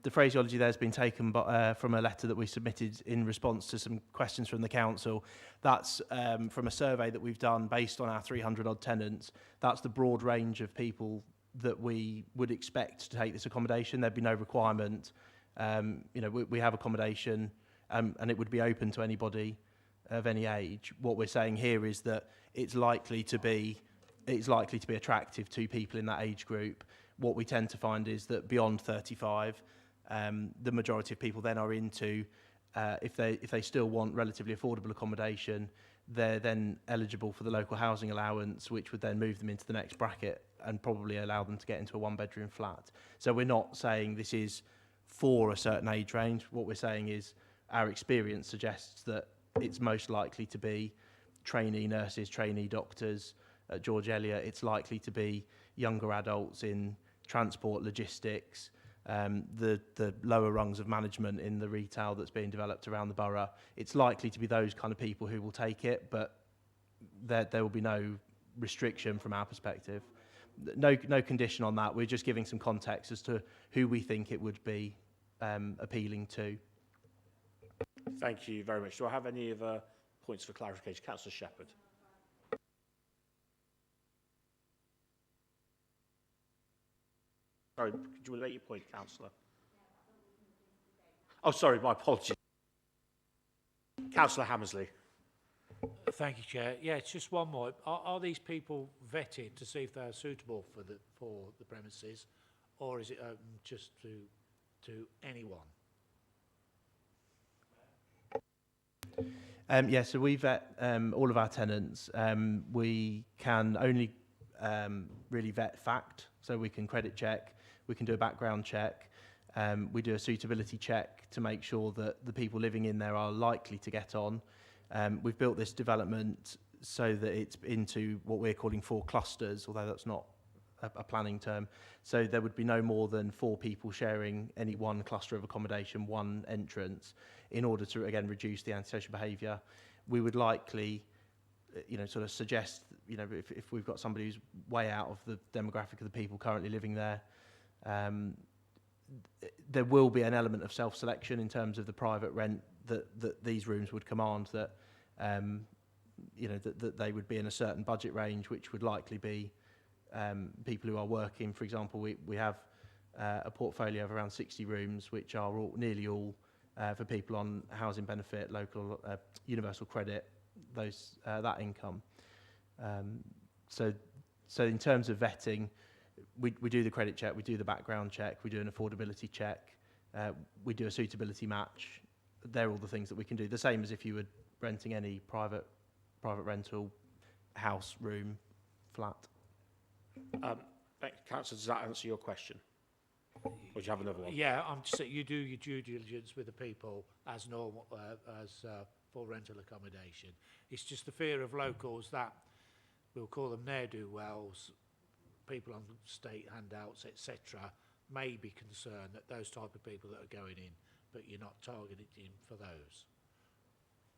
The phraseology there has been taken from a letter that we submitted in response to some questions from the council. That's from a survey that we've done based on our 300 odd tenants. That's the broad range of people that we would expect to take this accommodation. There'd be no requirement. We have accommodation and it would be open to anybody of any age. What we're saying here is that it's likely to be attractive to people in that age group. What we tend to find is that beyond 35, the majority of people then are into, if they still want relatively affordable accommodation, they're then eligible for the local housing allowance, which would then move them into the next bracket and probably allow them to get into a one-bedroom flat. So we're not saying this is for a certain age range. What we're saying is our experience suggests that it's most likely to be trainee nurses, trainee doctors. At George Eliot, it's likely to be younger adults in transport, logistics, the lower rungs of management in the retail that's being developed around the borough. It's likely to be those kind of people who will take it, but there will be no restriction from our perspective. No condition on that. We're just giving some context as to who we think it would be appealing to. Thank you very much. Do I have any other points for clarification? Councillor Shepherd. Sorry, could you make your point, Councillor? Oh, sorry, my apologies. Councillor Hammersley. Thank you, Chair. Yeah, it's just one more. Are these people vetted to see if they are suitable for the premises, or is it open just to anyone? Yeah, so we vet all of our tenants. We can only really vet fact, so we can credit check, we can do a background check, we do a suitability check to make sure that the people living in there are likely to get on. We've built this development so that it's into what we're calling 4 clusters, although that's not a planning term. So there would be no more than 4 people sharing any one cluster of accommodation, one entrance, in order to, again, reduce the antisocial behaviour. We would likely, sort of suggest, if we've got somebody who's way out of the demographic of the people currently living there, there will be an element of self-selection in terms of the private rent that these rooms would command, that that they would be in a certain budget range, which would likely be people who are working. For example, we have a portfolio of around 60 rooms, which are nearly all for people on housing benefit, local universal credit, that income. So in terms of vetting, we do the credit check, we do the background check, we do an affordability check, we do a suitability match. They're all the things that we can do. The same as if you were renting any private rental house, room, flat. Councillor, does that answer your question? Or do you have another one? Yeah, I'm just saying you do your due diligence with the people as normal, as for rental accommodation. It's just the fear of locals that, we'll call them ne'er-do-wells, people on state handouts, etc., may be concerned that those type of people that are going in, but you're not targeting for those.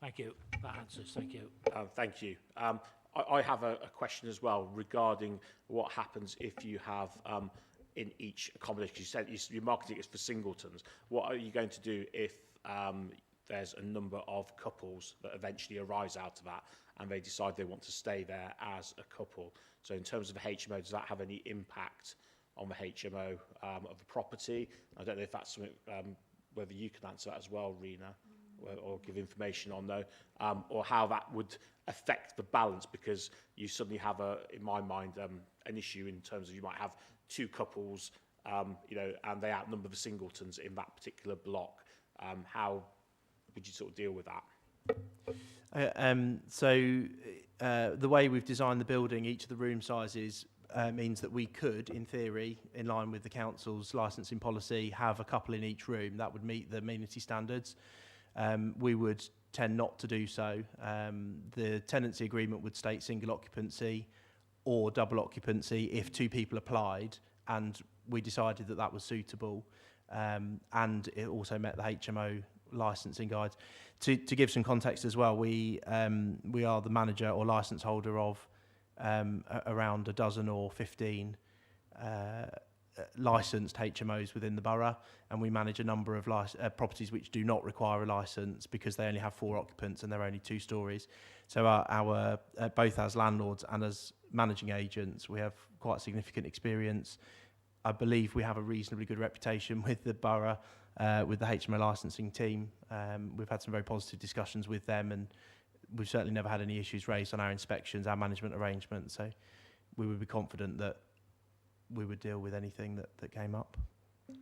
Thank you. That answers. Thank you. Thank you. I have a question as well regarding what happens if you have in each accommodation. You said you're marketing it for singletons. What are you going to do if there's a number of couples that eventually arise out of that and they decide they want to stay there as a couple? So in terms of the HMO, does that have any impact on the HMO of the property? I don't know if that's something, whether you can answer that as well, Rena, or give information on though, or how that would affect the balance, because you suddenly have in my mind, an issue in terms of you might have 2 couples, and they outnumber the singletons in that particular block. How would you sort of deal with that? So the way we've designed the building, each of the room sizes means that we could, in theory, in line with the council's licensing policy, have a couple in each room. That would meet the amenity standards. We would tend not to do so. The tenancy agreement would state single occupancy or double occupancy if 2 people applied and we decided that that was suitable, and it also met the HMO licensing guides. To give some context as well, we are the manager or license holder of around a dozen or 15 licensed HMOs within the borough, and we manage a number of properties which do not require a license because they only have 4 occupants and they're only 2 stories. So our both as landlords and as managing agents, we have quite significant experience. I believe we have a reasonably good reputation with the borough, with the HMO licensing team. We've had some very positive discussions with them, and we've certainly never had any issues raised on our inspections, our management arrangements. So we would be confident that we would deal with anything that came up.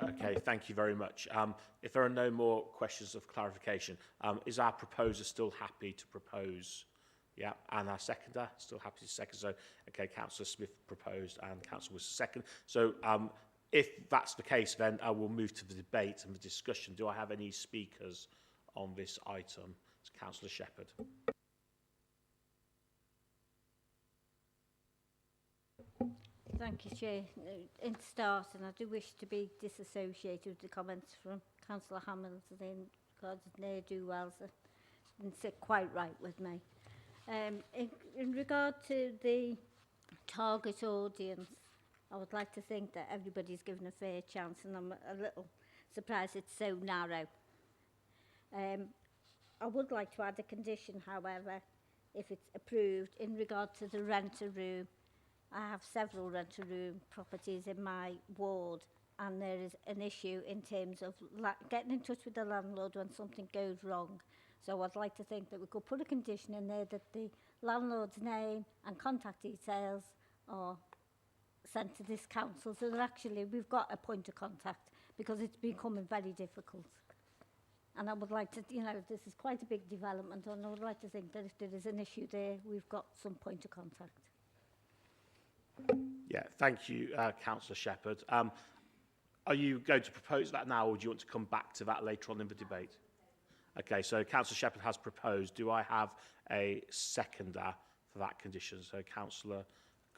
Okay, thank you very much. If there are no more questions of clarification, is our proposer still happy to propose, Yeah, and our seconder, still happy to second. So, okay, Councillor Smith proposed and Councillor was second. So, if that's the case, then I will move to the debate and the discussion. Do I have any speakers on this item? It's Councillor Shepherd. Thank you, Chair. In starting, I do wish to be disassociated with the comments from Councillor Hamilton because ne'er-do-wells didn't sit quite right with me. In regard to the target audience, I would like to think that everybody's given a fair chance, and I'm a little surprised it's so narrow. I would like to add a condition, however, if it's approved, in regard to the rent-a-room. I have several rent-a-room properties in my ward, and there is an issue in terms of getting in touch with the landlord when something goes wrong. So I'd like to think that we could put a condition in there that the landlord's name and contact details are sent to this council, so that actually we've got a point of contact, because it's becoming very difficult. And I would like to, you know, this is quite a big development, and I would like to think that if there is an issue there, we've got some point of contact. Yeah, thank you, Councillor Shepherd. Are you going to propose that now, or do you want to come back to that later on in the debate? Okay, so Councillor Shepherd has proposed. Do I have a seconder for that condition? So Councillor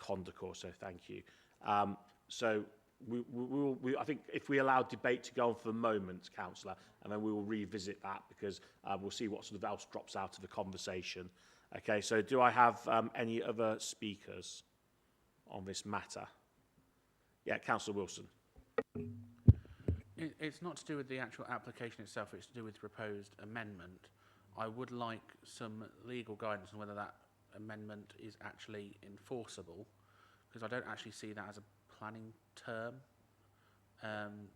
Condacor, so thank you. So I think if we allow debate to go on for the moment, Councillor, and then we will revisit that, because we'll see what sort of else drops out of the conversation. Okay, so do I have any other speakers on this matter? Yeah, Councillor Wilson. It's not to do with the actual application itself, it's to do with the proposed amendment. I would like some legal guidance on whether that amendment is actually enforceable, because I don't actually see that as a planning term.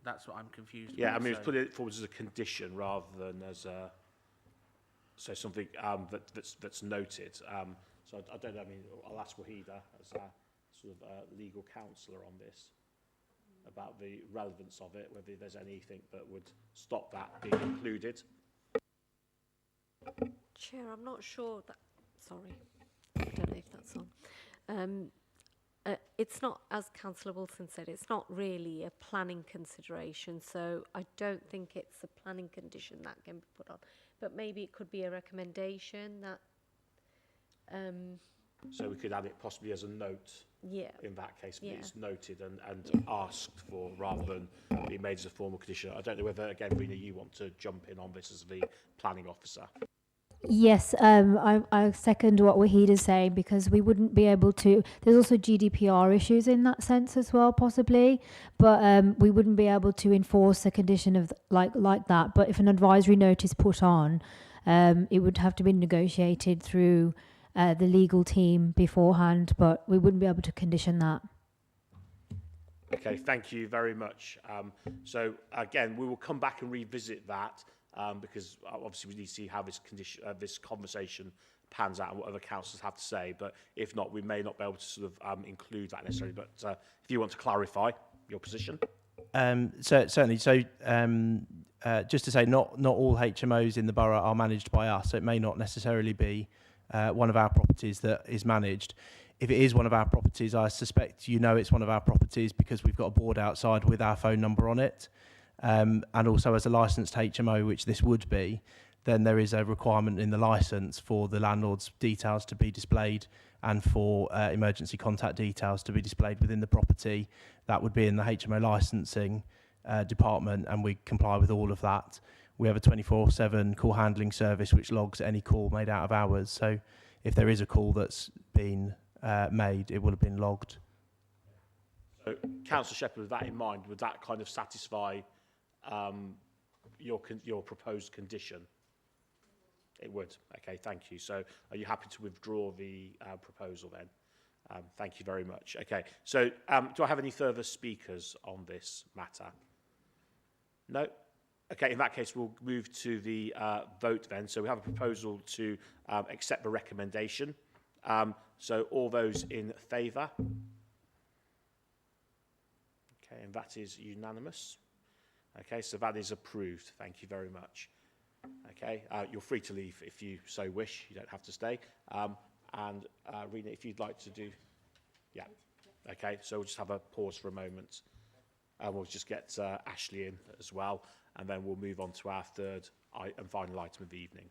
That's what I'm confused Yeah, about. I mean, we've put it forward as a condition rather than as a, so something that's noted. So I don't know, I mean, I'll ask Wahida as a sort of legal counsellor on this, about the relevance of it, whether there's anything that would stop that being included. Chair, I'm not sure that, sorry, I don't know if that's on. It's not, as Councillor Wilson said, it's not really a planning consideration, so I don't think it's a planning condition that can be put on. But maybe it could be a recommendation that... so we could add it possibly as a note. Yeah. In that case, Yeah. it's noted and asked for rather than being made as a formal condition. I don't know whether, again, Rena, you want to jump in on this as the planning officer. Yes, I second what Wahid is saying, because we wouldn't be able to. There's also GDPR issues in that sense as well, possibly, but we wouldn't be able to enforce a condition of like that. But if an advisory note is put on, it would have to be negotiated through the legal team beforehand, but we wouldn't be able to condition that. Okay, thank you very much. So again, we will come back and revisit that, because obviously we need to see how this conversation pans out and what other councillors have to say. But if not, we may not be able to sort of include that necessarily. But if you want to clarify your position. Certainly. So just to say, not all HMOs in the borough are managed by us. So it may not necessarily be one of our properties that is managed. If it is one of our properties, I suspect you know it's one of our properties because we've got a board outside with our phone number on it. And also as a licensed HMO, which this would be, then there is a requirement in the licence for the landlord's details to be displayed and for emergency contact details to be displayed within the property. That would be in the HMO licensing department, and we comply with all of that. We have a 24/7 call handling service which logs any call made out of hours. So if there is a call that's been made, it will have been logged. So, Councillor Shepherd, with that in mind, would that kind of satisfy your proposed condition? It would. Okay, thank you. So are you happy to withdraw the proposal then? Thank you very much. Okay, so do I have any further speakers on this matter? No? Okay, in that case, we'll move to the vote then. So we have a proposal to accept the recommendation. So all those in favour? Okay, and that is unanimous. Okay, so that is approved. Thank you very much. Okay, you're free to leave if you so wish. You don't have to stay. And Rena, if you'd like to do... Yeah. Okay, so we'll just have a pause for a moment. And we'll just get Ashley in as well. And then we'll move on to our third and final item of the evening.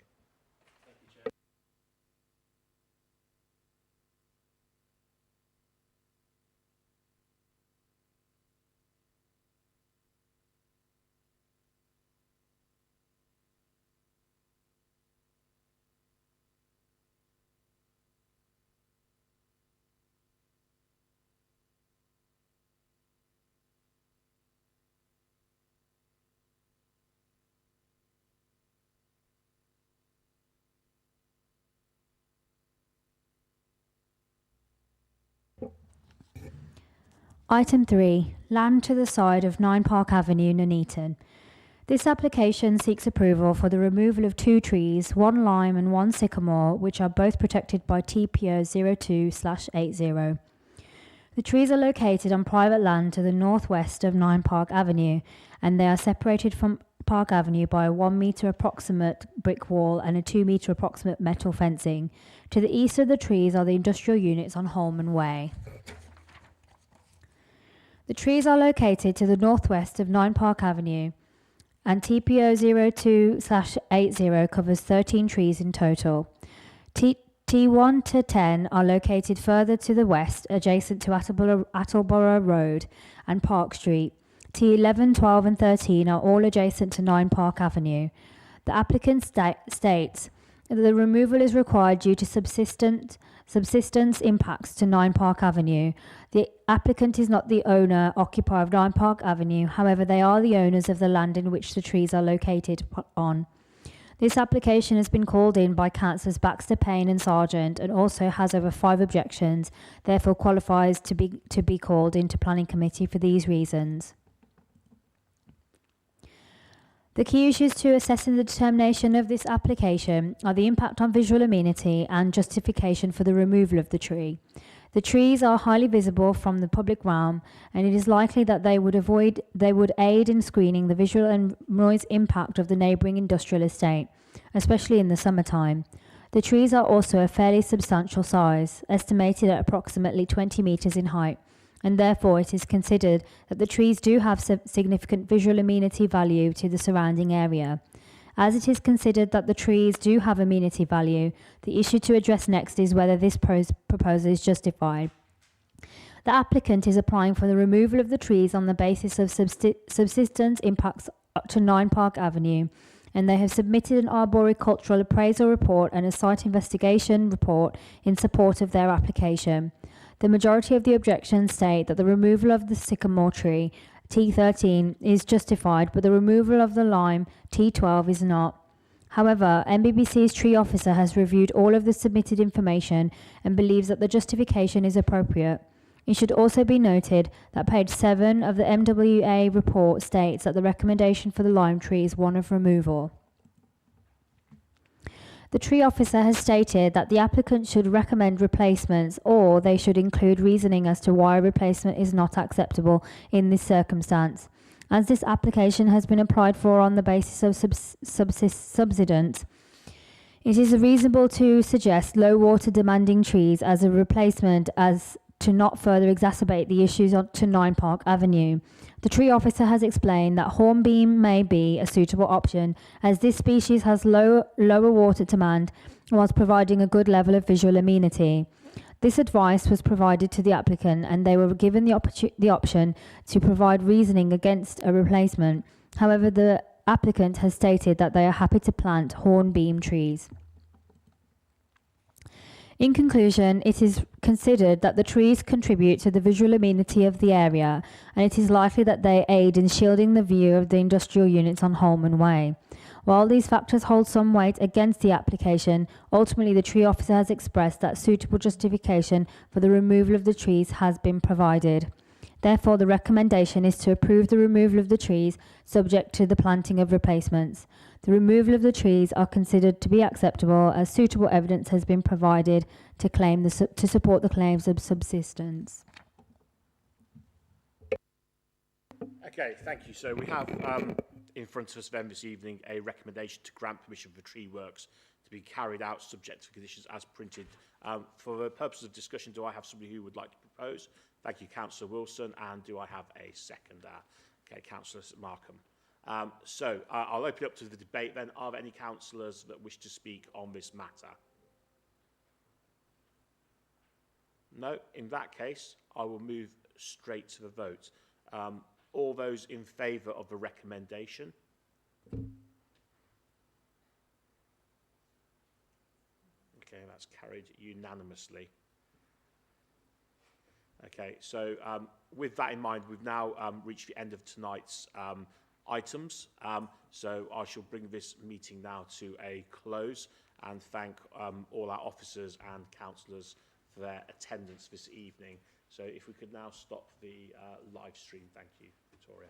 Item 3. Land to the side of 9 Park Avenue, Nuneaton. This application seeks approval for the removal of 2 trees, 1 lime and 1 sycamore, which are both protected by TPO 02/80. The trees are located on private land to the northwest of 9 Park Avenue, and they are separated from Park Avenue by a 1 metre approximate brick wall and a 2 metre approximate metal fencing. To the east of the trees are the industrial units on Holman Way. The trees are located to the northwest of 9 Park Avenue, and TPO 02/80 covers 13 trees in total. T1 to 10 are located further to the west, adjacent to Attleborough Road and Park Street. T11, 12 and 13 are all adjacent to 9 Park Avenue. The applicant states that the removal is required due to subsistence impacts to 9 Park Avenue. The applicant is not the owner, occupier of 9 Park Avenue. However, they are the owners of the land in which the trees are located on. This application has been called in by Councillors Baxter, Payne and Sargent, and also has over 5 objections, therefore qualifies to be called into Planning Committee for these reasons. The key issues to assessing the determination of this application are the impact on visual amenity and justification for the removal of the tree. The trees are highly visible from the public realm, and it is likely that they would aid in screening the visual and noise impact of the neighbouring industrial estate, especially in the summertime. The trees are also a fairly substantial size, estimated at approximately 20 metres in height, and therefore it is considered that the trees do have significant visual amenity value to the surrounding area. As it is considered that the trees do have amenity value, the issue to address next is whether this proposal is justified. The applicant is applying for the removal of the trees on the basis of subsistence impacts up to 9 Park Avenue, and they have submitted an arboricultural appraisal report and a site investigation report in support of their application. The majority of the objections state that the removal of the sycamore tree, T13, is justified, but the removal of the lime, T12, is not. However, MBBC's tree officer has reviewed all of the submitted information and believes that the justification is appropriate. It should also be noted that page 7 of the MWA report states that the recommendation for the lime tree is one of removal. The tree officer has stated that the applicant should recommend replacements, or they should include reasoning as to why a replacement is not acceptable in this circumstance. As this application has been applied for on the basis of subsidence, it is reasonable to suggest low water demanding trees as a replacement as to not further exacerbate the issues to 9 Park Avenue. The tree officer has explained that hornbeam may be a suitable option as this species has lower water demand whilst providing a good level of visual amenity. This advice was provided to the applicant and they were given the option to provide reasoning against a replacement. However, the applicant has stated that they are happy to plant hornbeam trees. In conclusion, it is considered that the trees contribute to the visual amenity of the area, and it is likely that they aid in shielding the view of the industrial units on Holman Way. While these factors hold some weight against the application, ultimately the tree officer has expressed that suitable justification for the removal of the trees has been provided. Therefore, the recommendation is to approve the removal of the trees subject to the planting of replacements. The removal of the trees are considered to be acceptable as suitable evidence has been provided to support the claims of subsistence. Okay, thank you. So we have in front of us then this evening a recommendation to grant permission for tree works to be carried out subject to conditions as printed. For the purposes of discussion, do I have somebody who would like to propose? Thank you, Councillor Wilson. And do I have a seconder? Okay, Councillor Markham. I'll open it up to the debate then. Are there any councillors that wish to speak on this matter? No. In that case, I will move straight to the vote. All those in favour of the recommendation? Okay, that's carried unanimously. Okay, so with that in mind, we've now reached the end of tonight's items. So I shall bring this meeting now to a close and thank all our officers and councillors for their attendance this evening. So if we could now stop the live stream. Thank you, Victoria.